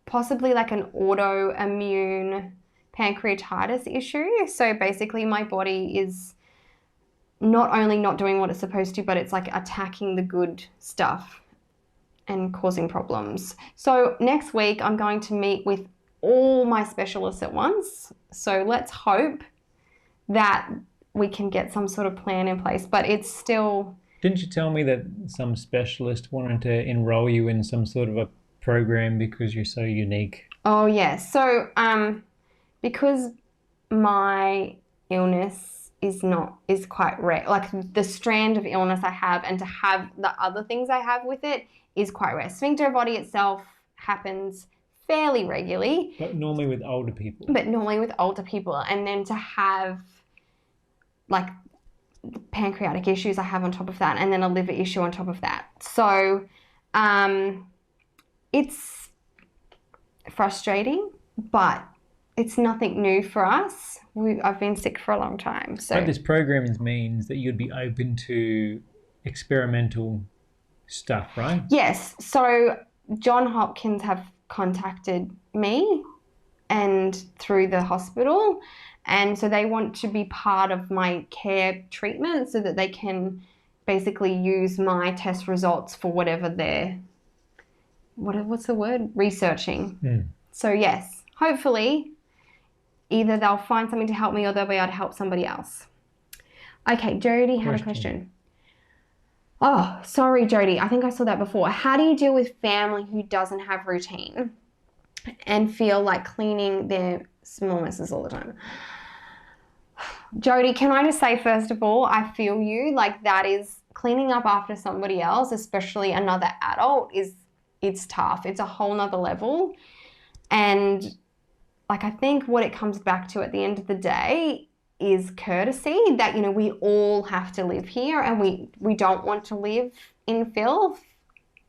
possibly like an autoimmune pancreatitis issue. So basically my body is not only not doing what it's supposed to, but it's like attacking the good stuff and causing problems. So next week I'm going to meet with all my specialists at once. So let's hope that we can get some sort of plan in place, but it's still... Didn't you tell me that some specialist wanted to enroll you in some sort of a program because you're so unique? Oh, yes. So because my illness is quite rare, like the strand of illness I have and to have the other things I have with it is quite rare. Sphincter of body itself happens fairly regularly. But normally with older people. And then to have like pancreatic issues I have on top of that, and then a liver issue on top of that. So it's frustrating, but it's nothing new for us. I've been sick for a long time. So but this program means that you'd be open to experimental stuff, right? Yes. So John Hopkins have contacted me and through the hospital, and so they want to be part of my care treatment so that they can basically use my test results for whatever they're researching. So yes, hopefully either they'll find something to help me or they'll be able to help somebody else. Okay, Jody had a question. Oh, sorry, Jody. I think I saw that before. How do you deal with family who doesn't have routine and feel like cleaning their small messes all the time? Jody, can I just say, first of all, I feel you. Like that is cleaning up after somebody else, especially another adult, it's tough. It's a whole nother level. And like, I think what it comes back to at the end of the day is courtesy, that, you know, we all have to live here and we don't want to live in filth.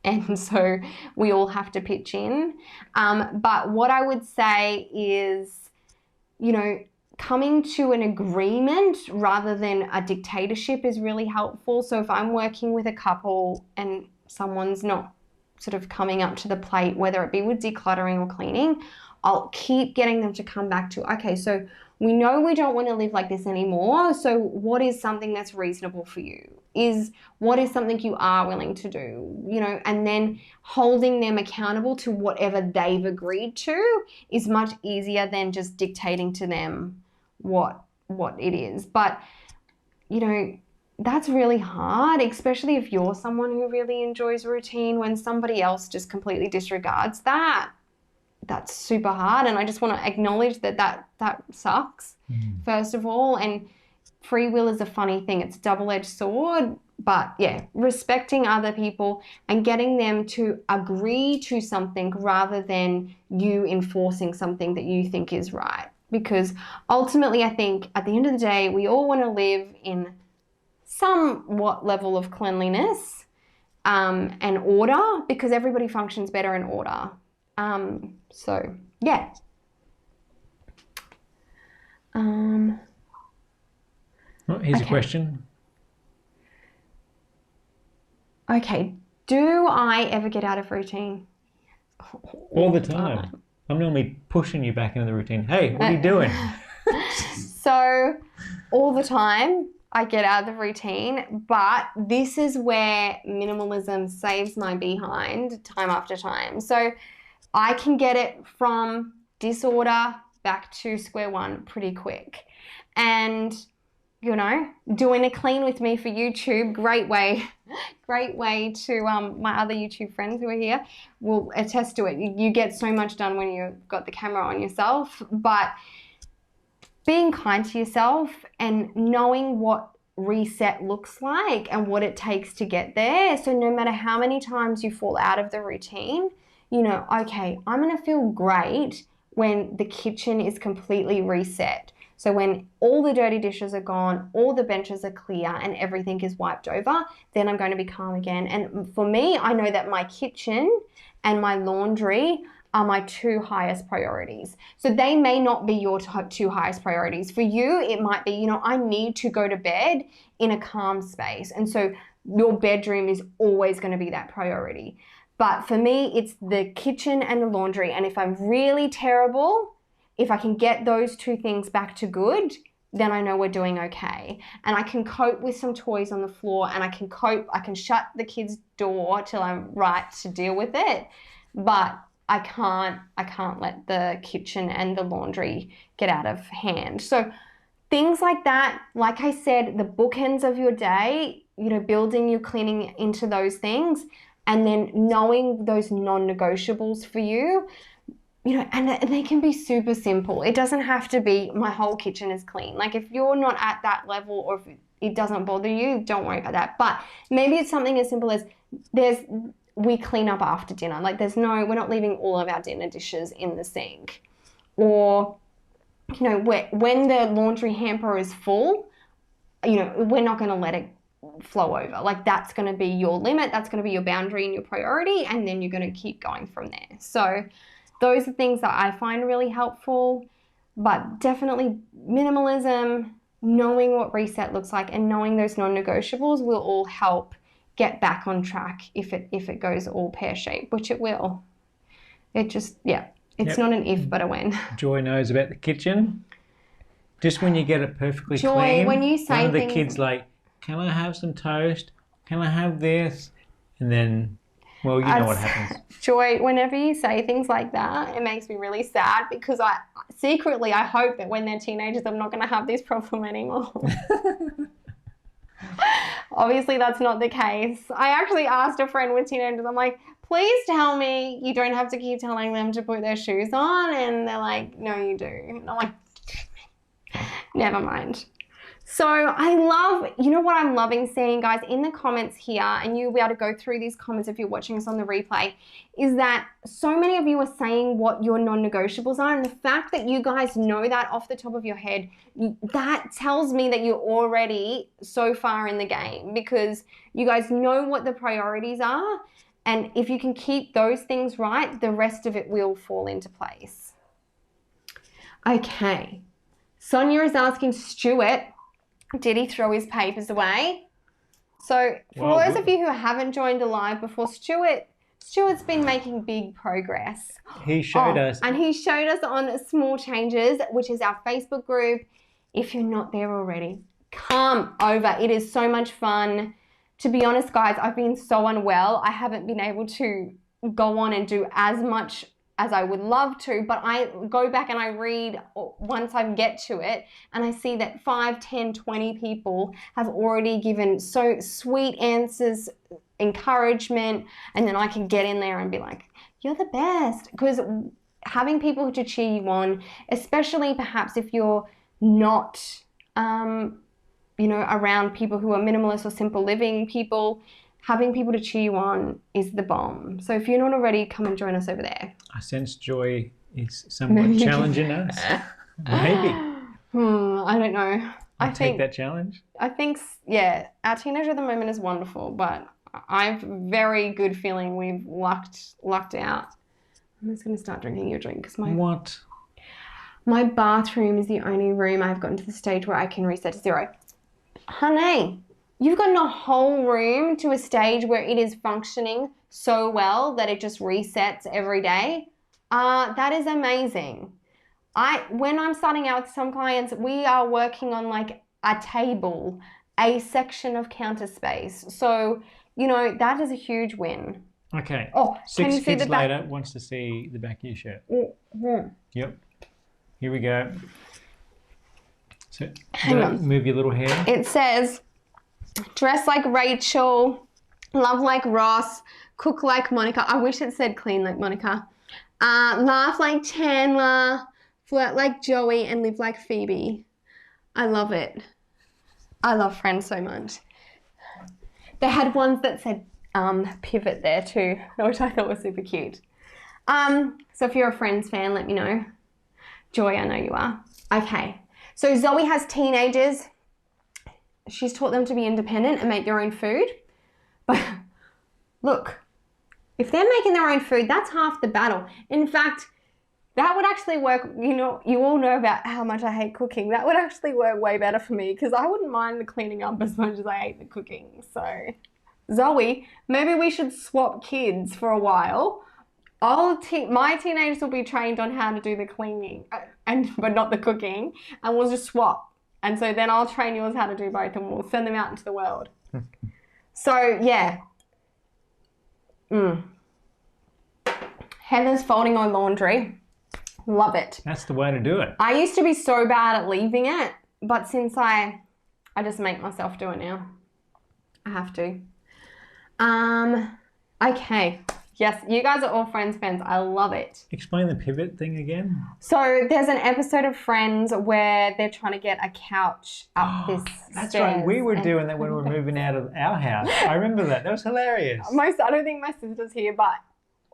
And so we all have to pitch in. But what I would say is, you know, coming to an agreement rather than a dictatorship is really helpful. So if I'm working with a couple and someone's not sort of coming up to the plate, whether it be with decluttering or cleaning, I'll keep getting them to come back to, okay, so we know we don't want to live like this anymore. So what is something that's reasonable for you? What is something you are willing to do? You know, and then holding them accountable to whatever they've agreed to is much easier than just dictating to them what it is. But, you know, that's really hard, especially if you're someone who really enjoys routine. When somebody else just completely disregards that, that's super hard. And I just want to acknowledge that sucks, first of all. And free will is a funny thing. It's a double-edged sword. But yeah, respecting other people and getting them to agree to something rather than you enforcing something that you think is right. Because ultimately, I think at the end of the day, we all want to live in somewhat level of cleanliness and order, because everybody functions better in order. So yeah. Well, here's a question. Okay. Do I ever get out of routine? All the time. I'm normally pushing you back into the routine. Hey, what are you doing? So all the time I get out of the routine, but this is where minimalism saves my behind time after time. So I can get it from disorder back to square one pretty quick. And, you know, doing a clean with me for YouTube, great way to, my other YouTube friends who are here will attest to it. You get so much done when you've got the camera on yourself, but being kind to yourself and knowing what reset looks like and what it takes to get there. So no matter how many times you fall out of the routine, you know, okay, I'm going to feel great when the kitchen is completely reset. So when all the dirty dishes are gone, all the benches are clear and everything is wiped over, then I'm going to be calm again. And for me, I know that my kitchen and my laundry are my two highest priorities. So they may not be your two highest priorities. For you, it might be, you know, I need to go to bed in a calm space. And so your bedroom is always going to be that priority. But for me, it's the kitchen and the laundry. And if I'm really terrible, if I can get those two things back to good, then I know we're doing okay. And I can cope with some toys on the floor, and I can shut the kids' door till I'm right to deal with it. But I can't let the kitchen and the laundry get out of hand. So things like that, like I said, the bookends of your day, you know, building your cleaning into those things, and then knowing those non-negotiables for you, you know, and they can be super simple. It doesn't have to be my whole kitchen is clean. Like if you're not at that level, or if it doesn't bother you, don't worry about that. But maybe it's something as simple as we clean up after dinner. Like we're not leaving all of our dinner dishes in the sink. Or, you know, when the laundry hamper is full, you know, we're not going to let it flow over. Like that's going to be your limit. That's going to be your boundary and your priority. And then you're going to keep going from there. So those are things that I find really helpful. But definitely minimalism, knowing what reset looks like and knowing those non-negotiables will all help get back on track if it goes all pear-shaped, which it will. It just, yeah, it's not an if, but a when. Joy knows about the kitchen. Just when you get it perfectly Joy, clean, when you say one of the things, kids like, can I have some toast? Can I have this? And then, well, you know what happens. Joy, whenever you say things like that, it makes me really sad, because I secretly hope that when they're teenagers, I'm not going to have this problem anymore. Obviously, that's not the case. I actually asked a friend with teenagers, I'm like, please tell me you don't have to keep telling them to put their shoes on. And they're like, no, you do. And I'm like, never mind. So I love, you know what I'm loving seeing, guys, in the comments here, and you'll be able to go through these comments if you're watching us on the replay, is that so many of you are saying what your non-negotiables are, and the fact that you guys know that off the top of your head, that tells me that you're already so far in the game, because you guys know what the priorities are, and if you can keep those things right, the rest of it will fall into place. Okay. Sonia is asking Stuart, did he throw his papers away? So for those of you who haven't joined a live before, Stuart's been making big progress. He showed us. And he showed us on Small Changes, which is our Facebook group. If you're not there already, come over. It is so much fun. To be honest, guys, I've been so unwell. I haven't been able to go on and do as much as I would love to, but I go back and I read once I get to it, and I see that 5, 10, 20 people have already given so sweet answers, encouragement, and then I can get in there and be like, you're the best. Because having people to cheer you on, especially perhaps if you're not, around people who are minimalist or simple living people, having people to cheer you on is the bomb. So if you're not already, come and join us over there. I sense Joy is somewhat challenging us. Maybe. I don't know. I think take that challenge. I think, yeah, our teenager at the moment is wonderful, but I have very good feeling we've lucked out. I'm just going to start drinking your drink because my bathroom is the only room I've gotten to the stage where I can reset to 0. Honey, you've gotten a whole room to a stage where it is functioning so well that it just resets every day. That is amazing. When I'm starting out with some clients, we are working on like a table, a section of counter space. So, that is a huge win. Okay. Oh, 6 kids later wants to see the back of your shirt. Mm-hmm. Yep. Here we go. So, hang on. Move your little hair. It says, dress like Rachel, love like Ross, cook like Monica. I wish it said clean like Monica. Laugh like Chandler, flirt like Joey, and live like Phoebe. I love it. I love Friends so much. They had ones that said pivot there too, which I thought was super cute. So if you're a Friends fan, let me know. Joy, I know you are. Okay. So Zoe has teenagers. She's taught them to be independent and make their own food. But look, if they're making their own food, that's half the battle. In fact, that would actually work. You all know about how much I hate cooking. That would actually work way better for me because I wouldn't mind the cleaning up as much as I hate the cooking. So Zoe, maybe we should swap kids for a while. My teenagers will be trained on how to do the cleaning, but not the cooking, and we'll just swap. And so then I'll train yours how to do both, and we'll send them out into the world. So yeah. Heather's folding her laundry. Love it. That's the way to do it. I used to be so bad at leaving it, but since I just make myself do it now. I have to. Okay. Yes, you guys are all Friends fans. I love it. Explain the pivot thing again. So there's an episode of Friends where they're trying to get a couch up this That's stairs. right. We were doing that when we were moving out of our house. I remember that. That was hilarious. I don't think my sister's here, but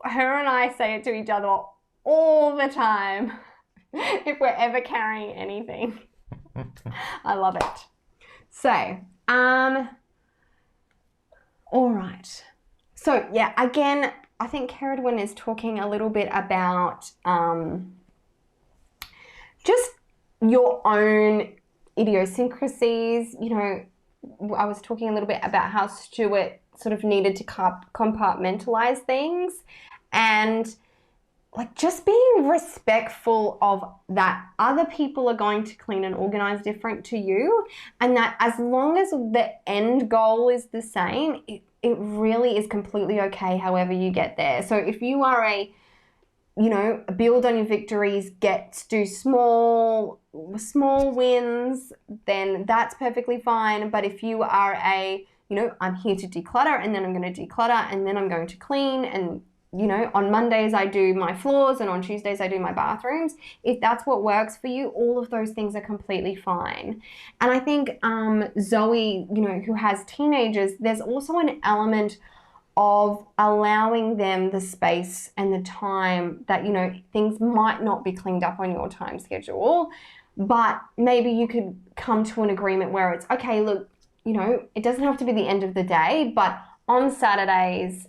her and I say it to each other all the time if we're ever carrying anything. I love it. So, all right. So, yeah, again, I think Keridwin is talking a little bit about just your own idiosyncrasies. I was talking a little bit about how Stuart sort of needed to compartmentalize things and like just being respectful of that other people are going to clean and organize different to you, and that as long as the end goal is the same, it really is completely okay however you get there. So if you are build on your victories, do small wins, then that's perfectly fine. But if you are I'm here to declutter, and then I'm going to declutter, and then I'm going to clean, and on Mondays I do my floors and on Tuesdays I do my bathrooms. If that's what works for you, all of those things are completely fine. And I think Zoe, who has teenagers, there's also an element of allowing them the space and the time that, things might not be cleaned up on your time schedule, but maybe you could come to an agreement where it's, okay, look, it doesn't have to be the end of the day, but on Saturdays,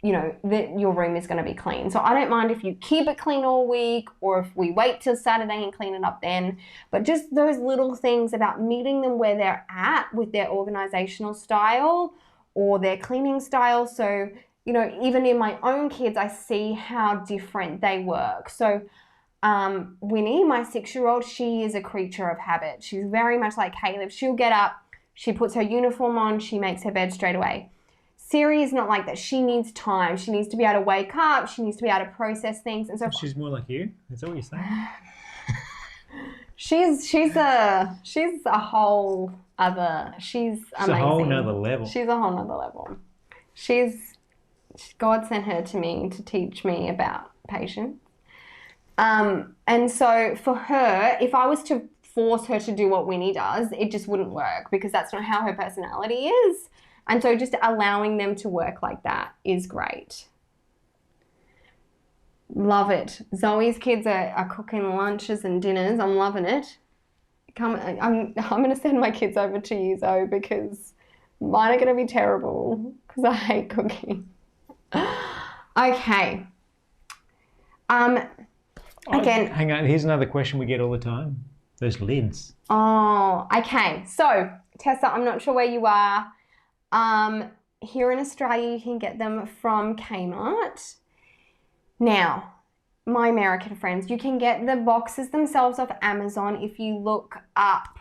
your room is going to be clean. So I don't mind if you keep it clean all week or if we wait till Saturday and clean it up then. But just those little things about meeting them where they're at with their organizational style or their cleaning style. So, even in my own kids, I see how different they work. So Winnie, my 6-year-old, she is a creature of habit. She's very much like Caleb. She'll get up, she puts her uniform on, she makes her bed straight away. Siri is not like that. She needs time. She needs to be able to wake up. She needs to be able to process things. And so she's more like you. Is that what you're saying? she's a whole other. She's amazing. A whole nother level. She's a whole nother level. God sent her to me to teach me about patience. And so for her, if I was to force her to do what Winnie does, it just wouldn't work because that's not how her personality is. And so just allowing them to work like that is great. Love it. Zoe's kids are cooking lunches and dinners. I'm loving it. I'm going to send my kids over to you, Zoe, because mine are going to be terrible because I hate cooking. Okay. Again. Hang on. Here's another question we get all the time. Those lids. Oh, okay. So, Tessa, I'm not sure where you are. Here in Australia, you can get them from Kmart. Now, my American friends, you can get the boxes themselves off Amazon if you look up.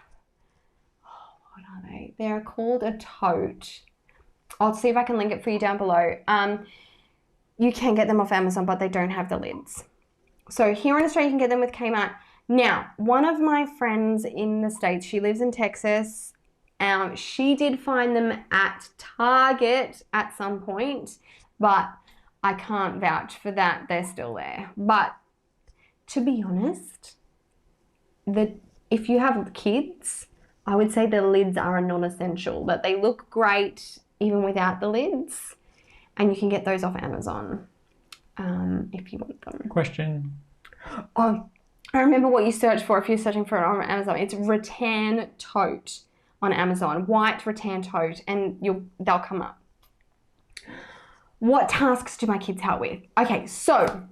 Oh, what are they? They're called a tote. I'll see if I can link it for you down below. You can get them off Amazon, but they don't have the lids. So here in Australia, you can get them with Kmart. Now, one of my friends in the States, she lives in Texas. She did find them at Target at some point, but I can't vouch for that. They're still there. But to be honest, if you have kids, I would say the lids are a non-essential, but they look great even without the lids, and you can get those off Amazon if you want them. Question. Oh, I remember what you search for if you're searching for it on Amazon. It's rattan tote on Amazon, white rattan tote, and they'll come up. What tasks do my kids help with? Okay, so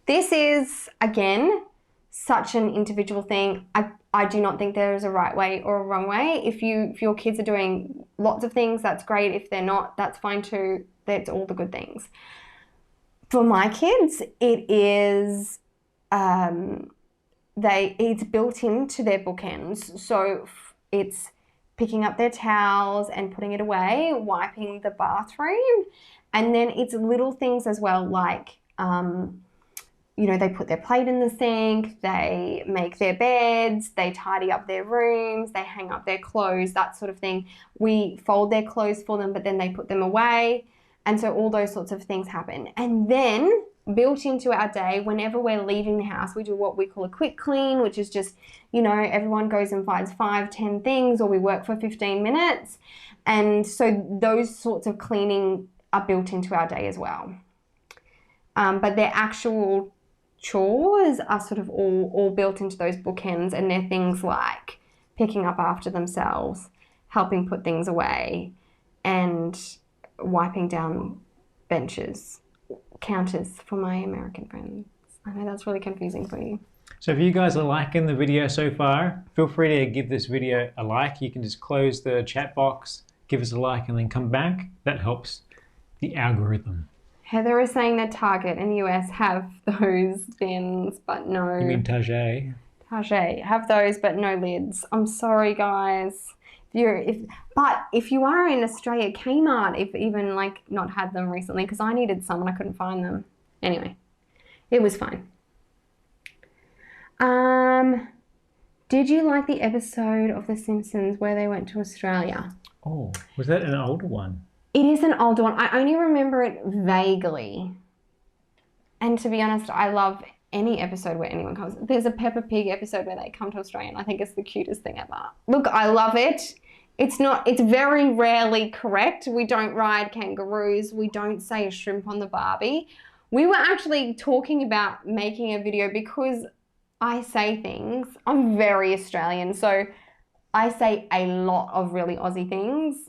this is, again, such an individual thing. I do not think there is a right way or a wrong way. If your kids are doing lots of things, that's great. If they're not, that's fine too. That's all the good things. For my kids, it is it's built into their bookends. So it's picking up their towels and putting it away, wiping the bathroom, and then it's little things as well, like they put their plate in the sink, they make their beds, they tidy up their rooms, they hang up their clothes, that sort of thing. We fold their clothes for them, but then they put them away. And so all those sorts of things happen. And then built into our day, whenever we're leaving the house, we do what we call a quick clean, which is just, everyone goes and finds 5-10 things, or we work for 15 minutes. And so those sorts of cleaning are built into our day as well. But their actual chores are sort of all built into those bookends, and they're things like picking up after themselves, helping put things away, and wiping down benches, counters for my American friends. I know that's really confusing for you. So if you guys are liking the video so far, feel free to give this video a like. You can just close the chat box, give us a like, and then come back. That helps the algorithm. Heather is saying that Target in the US have those bins, but no. You mean Target? Target have those, but no lids. I'm sorry, guys. If you are in Australia, Kmart, if even not had them recently, because I needed some and I couldn't find them. Anyway, it was fine. Did you like the episode of The Simpsons where they went to Australia? Oh, was that an older one? It is an older one. I only remember it vaguely. And to be honest, I love any episode where anyone comes. There's a Peppa Pig episode where they come to Australia, and I think it's the cutest thing ever. Look, I love it. It's very rarely correct. We don't ride kangaroos. We don't say a shrimp on the Barbie. We were actually talking about making a video because I say things. I'm very Australian, so I say a lot of really Aussie things.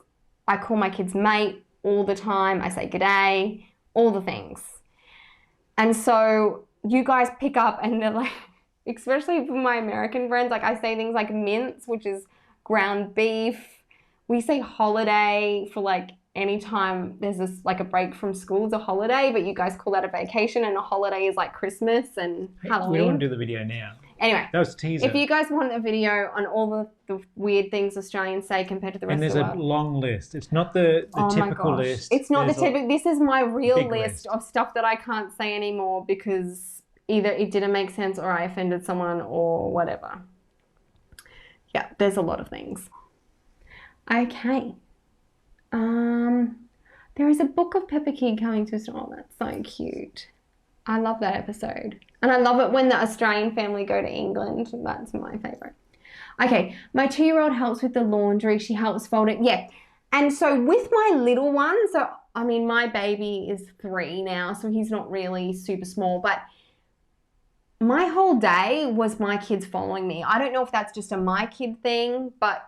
I call my kids mate all the time. I say g'day, all the things. And so you guys pick up and they're like, especially for my American friends, like I say things like mince, which is ground beef. We say holiday for like anytime there's this like a break from school is a holiday, but you guys call that a vacation, and a holiday is like Christmas and Halloween. We don't want to do the video now. Anyway, that was a teaser. If you guys want a video on all the weird things Australians say compared to the rest of the world. And there's a long list. It's not the typical list. It's not the typical. This is my real list of stuff that I can't say anymore because either it didn't make sense or I offended someone or whatever. Yeah, there's a lot of things. Okay. There is a book of Peppa Pig coming to us. Oh, that's so cute. I love that episode. And I love it when the Australian family go to England. That's my favourite. Okay, my 2-year-old helps with the laundry. She helps fold it. Yeah. And so with my little one, so I mean, my baby is 3 now, so he's not really super small, but my whole day was my kids following me. I don't know if that's just a my kid thing, but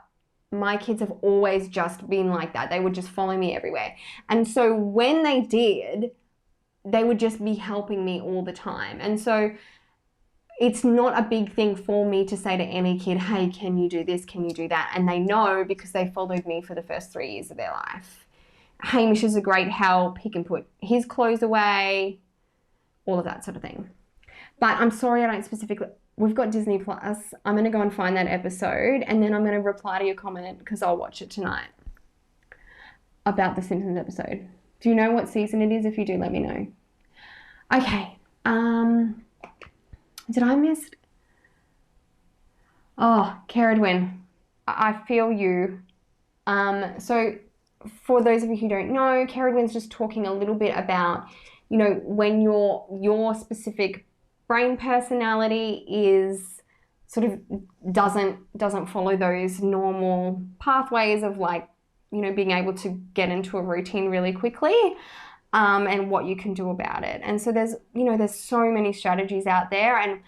my kids have always just been like that. They would just follow me everywhere. And so when they did, they would just be helping me all the time. And so it's not a big thing for me to say to any kid, hey, can you do this? Can you do that? And they know because they followed me for the first 3 years of their life. Hamish is a great help. He can put his clothes away, all of that sort of thing. But I'm sorry I don't specifically... We've got Disney Plus. I'm going to go and find that episode, and then I'm going to reply to your comment because I'll watch it tonight about the Simpsons episode. Do you know what season it is? If you do, let me know. Okay. Did I miss? Oh, Caradwin, I feel you. So for those of you who don't know, Caradwin's just talking a little bit about, you know, when your specific brain personality is sort of doesn't follow those normal pathways of like, you know, being able to get into a routine really quickly, and what you can do about it. And so there's so many strategies out there. And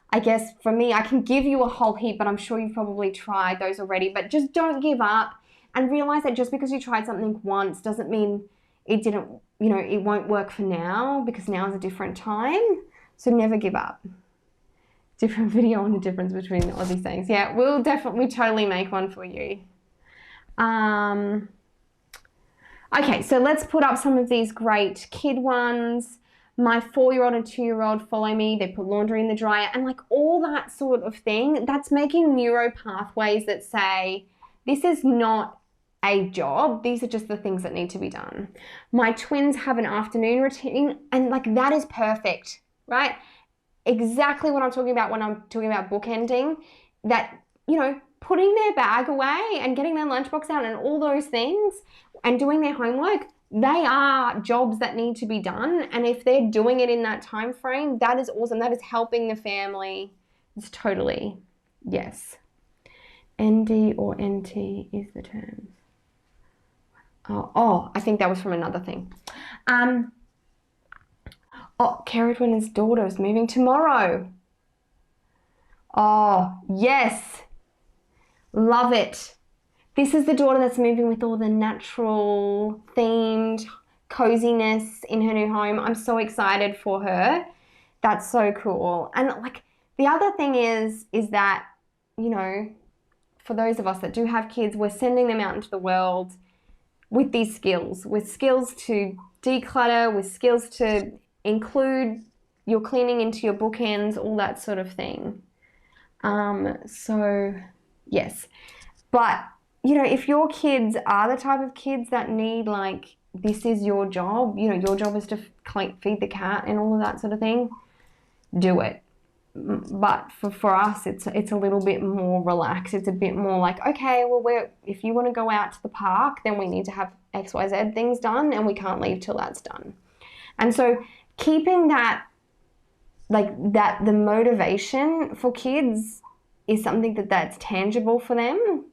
I guess for me, I can give you a whole heap, but I'm sure you've probably tried those already. But just don't give up and realize that just because you tried something once doesn't mean it didn't, you know, it won't work for now, because now is a different time. So never give up. Different video on the difference between the Aussie sayings. Yeah, we'll totally make one for you. Okay, so let's put up some of these great kid ones. My 4-year-old and 2-year-old follow me. They put laundry in the dryer and like all that sort of thing. That's making neuro pathways that say, this is not a job. These are just the things that need to be done. My twins have an afternoon routine, and like that is perfect, right? Exactly what I'm talking about when I'm talking about bookending, that, you know, putting their bag away and getting their lunchbox out and all those things and doing their homework, they are jobs that need to be done. And if they're doing it in that time frame, that is awesome. That is helping the family. It's totally, yes. ND or NT is the terms. Oh, I think that was from another thing. Oh, Caradwin's daughter is moving tomorrow. Oh, yes. Love it. This is the daughter that's moving with all the natural themed coziness in her new home. I'm so excited for her. That's so cool. And like the other thing is that, you know, for those of us that do have kids, we're sending them out into the world with these skills, with skills to declutter, with skills to include your cleaning into your bookends, all that sort of thing. So yes, but you know, if your kids are the type of kids that need like, this is your job, you know, your job is to feed the cat and all of that sort of thing, do it. but for us, it's a little bit more relaxed. It's a bit more like, okay, well, if you want to go out to the park, then we need to have XYZ things done, and we can't leave till that's done. And so keeping that, the motivation for kids is something that's tangible for them.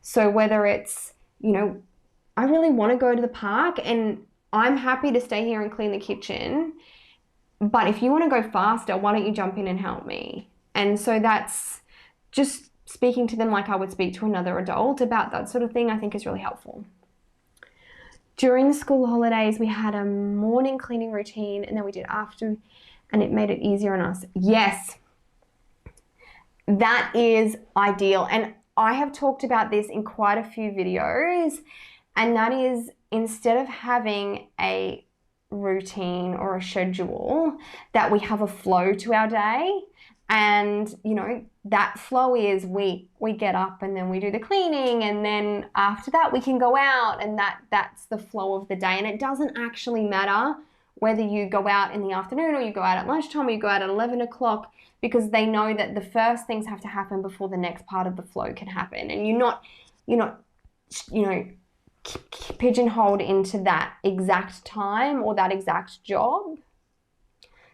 So whether it's, I really want to go to the park and I'm happy to stay here and clean the kitchen, but if you want to go faster, why don't you jump in and help me? And so that's just speaking to them like I would speak to another adult about that sort of thing, I think is really helpful. During the school holidays, we had a morning cleaning routine and then we did after, and it made it easier on us. Yes, that is ideal. And I have talked about this in quite a few videos, and that is, instead of having a routine or a schedule, that we have a flow to our day. And that flow is we get up and then we do the cleaning, and then after that we can go out, and that's the flow of the day. And it doesn't actually matter whether you go out in the afternoon or you go out at lunchtime or you go out at 11 o'clock, because they know that the first things have to happen before the next part of the flow can happen. And you're not pigeonholed into that exact time or that exact job.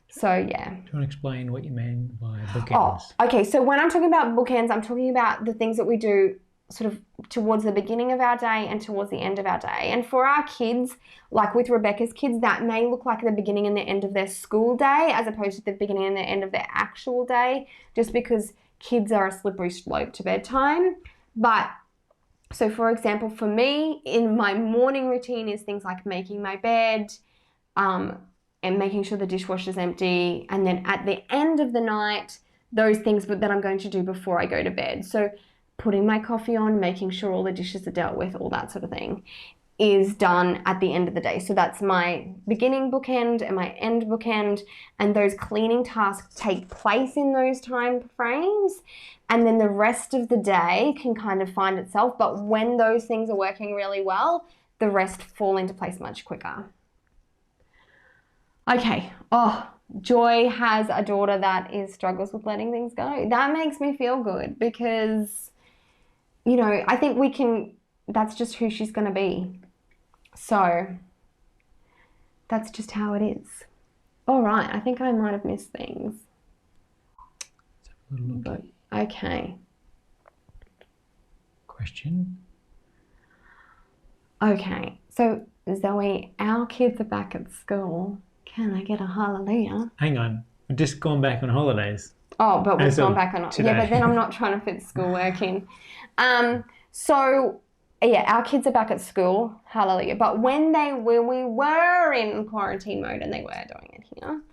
So yeah. Do you want to explain what you mean by bookends? Oh, okay. So when I'm talking about bookends, I'm talking about the things that we do sort of towards the beginning of our day and towards the end of our day. And for our kids, like with Rebecca's kids, that may look like the beginning and the end of their school day as opposed to the beginning and the end of their actual day, just because kids are a slippery slope to bedtime. But so for example, for me, in my morning routine is things like making my bed, and making sure the dishwasher's empty. And then at the end of the night, those things that I'm going to do before I go to bed. So putting my coffee on, making sure all the dishes are dealt with, all that sort of thing is done at the end of the day. So that's my beginning bookend and my end bookend. And those cleaning tasks take place in those time frames. And then the rest of the day can kind of find itself. But when those things are working really well, the rest fall into place much quicker. Okay. Oh, Joy has a daughter that struggles with letting things go. That makes me feel good because, I think that's just who she's going to be. So that's just how it is. All right. I think I might have missed things. But, okay. Question. Okay. So Zoe, our kids are back at school. Can I get a hallelujah? Hang on. We've just gone back on holidays. Oh, but we've gone back on today. Yeah, but then I'm not trying to fit schoolwork in. So yeah, our kids are back at school. Hallelujah. But when we were in quarantine mode, and they were doing it here,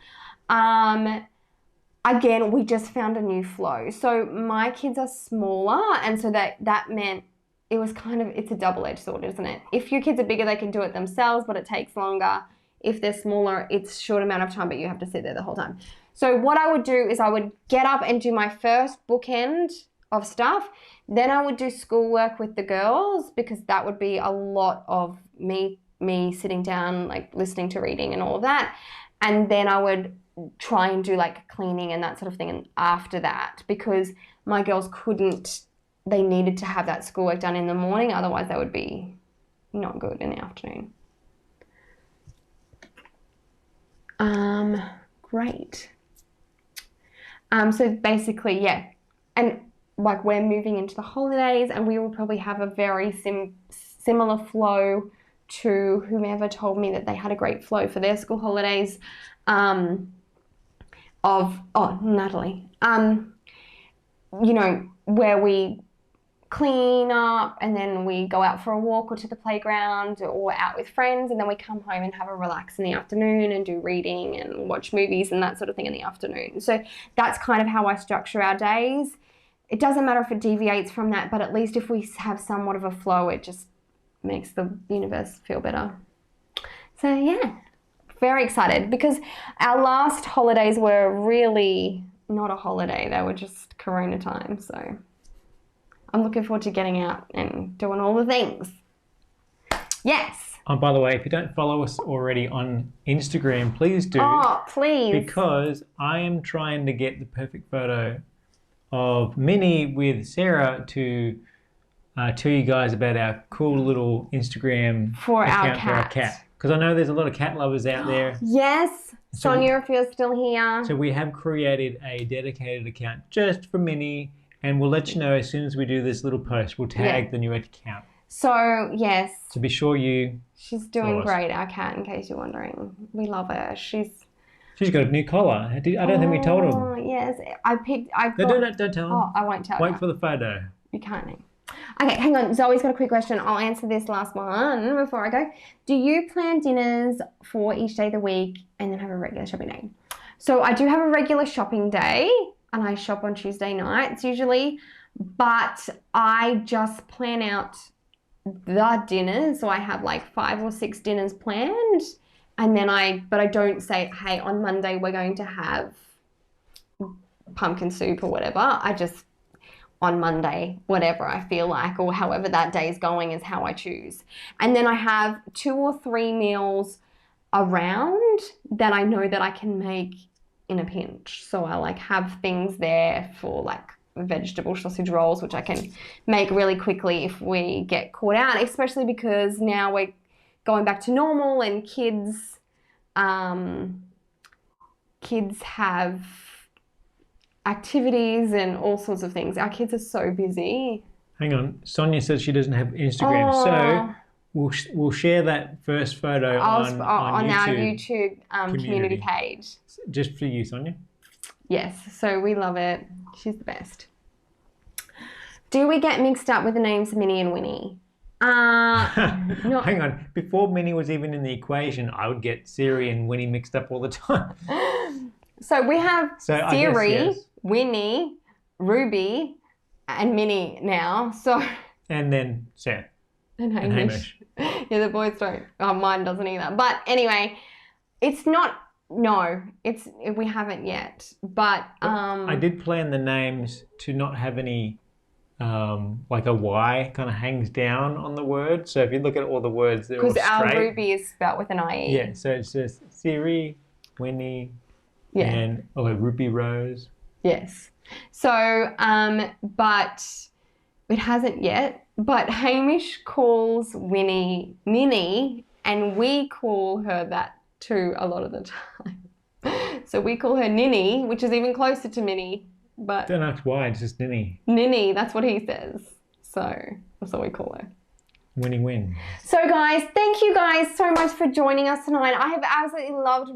again, we just found a new flow. So my kids are smaller, and so that meant it was it's a double-edged sword, isn't it? If your kids are bigger, they can do it themselves, but it takes longer. If they're smaller, it's a short amount of time, but you have to sit there the whole time. So what I would do is I would get up and do my first bookend of stuff. Then I would do schoolwork with the girls, because that would be a lot of me sitting down, like listening to reading and all of that. And then I would try and do like cleaning and that sort of thing after that, because my girls they needed to have that schoolwork done in the morning. Otherwise they would be not good in the afternoon. Great. So basically, yeah. And like we're moving into the holidays, and we will probably have a very similar flow to whomever told me that they had a great flow for their school holidays. Natalie. Where we clean up and then we go out for a walk or to the playground or out with friends, and then we come home and have a relax in the afternoon and do reading and watch movies and that sort of thing in the afternoon. So that's kind of how I structure our days. It doesn't matter if it deviates from that, but at least if we have somewhat of a flow, it just makes the universe feel better. So yeah, very excited, because our last holidays were really not a holiday. They were just Corona time. So I'm looking forward to getting out and doing all the things. Yes. Oh, by the way, if you don't follow us already on Instagram, please do. Oh, please. Because I am trying to get the perfect photo of Minnie with Sarah to tell you guys about our cool little Instagram for account our for our cat. Because I know there's a lot of cat lovers out there. Yes. So Sonia, if you're still here. So we have created a dedicated account just for Minnie, and we'll let you know as soon as we do this little post. We'll tag the new account. So, yes. So be sure you... She's doing great, our cat, in case you're wondering. We love her. She's got a new collar. I don't think we told him. Oh, yes. Don't tell him. Oh, I won't tell him. Wait for the photo. You can't name. Okay, hang on. Zoe's got a quick question. I'll answer this last one before I go. Do you plan dinners for each day of the week and then have a regular shopping day? So I do have a regular shopping day, and I shop on Tuesday nights usually, but I just plan out the dinners. So I have like 5 or 6 dinners planned, and then but I don't say, hey, on Monday we're going to have pumpkin soup or whatever. I just, on Monday, whatever I feel like, or however that day is going is how I choose. And then I have 2 or 3 meals around that I know that I can make in a pinch. So I like have things there for like vegetable sausage rolls, which I can make really quickly if we get caught out, especially because now we're going back to normal and kids have activities and all sorts of things. Our kids are so busy. Hang on. Sonia says she doesn't have Instagram. So we'll share that first photo on our YouTube, YouTube community page. Just for you, Sonia. Yes. So we love it. She's the best. Do we get mixed up with the names Minnie and Winnie? No. Hang on. Before Minnie was even in the equation, I would get Siri and Winnie mixed up all the time. So we have Siri, Winnie, Ruby, and Minnie now. So and then Sarah. And Hamish. Yeah, the boys don't. Oh, mine doesn't either. But anyway, it's not. No, we haven't yet. But I did plan the names to not have any. Like a Y kind of hangs down on the word. So if you look at all the words, they're all straight. Because our Ruby is spelled with an IE. Yeah, so it's just Siri, Winnie, and Ruby Rose. Yes. So, but it hasn't yet. But Hamish calls Winnie Minnie, and we call her that too a lot of the time. So we call her Ninny, which is even closer to Minnie. But don't ask why, it's just Ninny. Ninny, that's what he says. So that's what we call her. Winnie win. So guys, thank you guys so much for joining us tonight. I have absolutely loved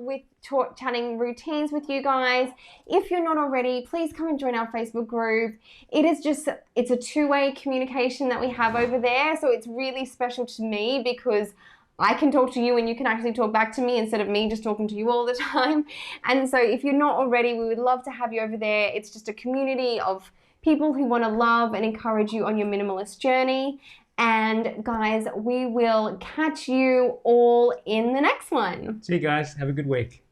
chatting routines with you guys. If you're not already, please come and join our Facebook group. It's a two-way communication that we have over there. So it's really special to me because I can talk to you and you can actually talk back to me instead of me just talking to you all the time. And so if you're not already, we would love to have you over there. It's just a community of people who want to love and encourage you on your minimalist journey. And guys, we will catch you all in the next one. See you guys. Have a good week.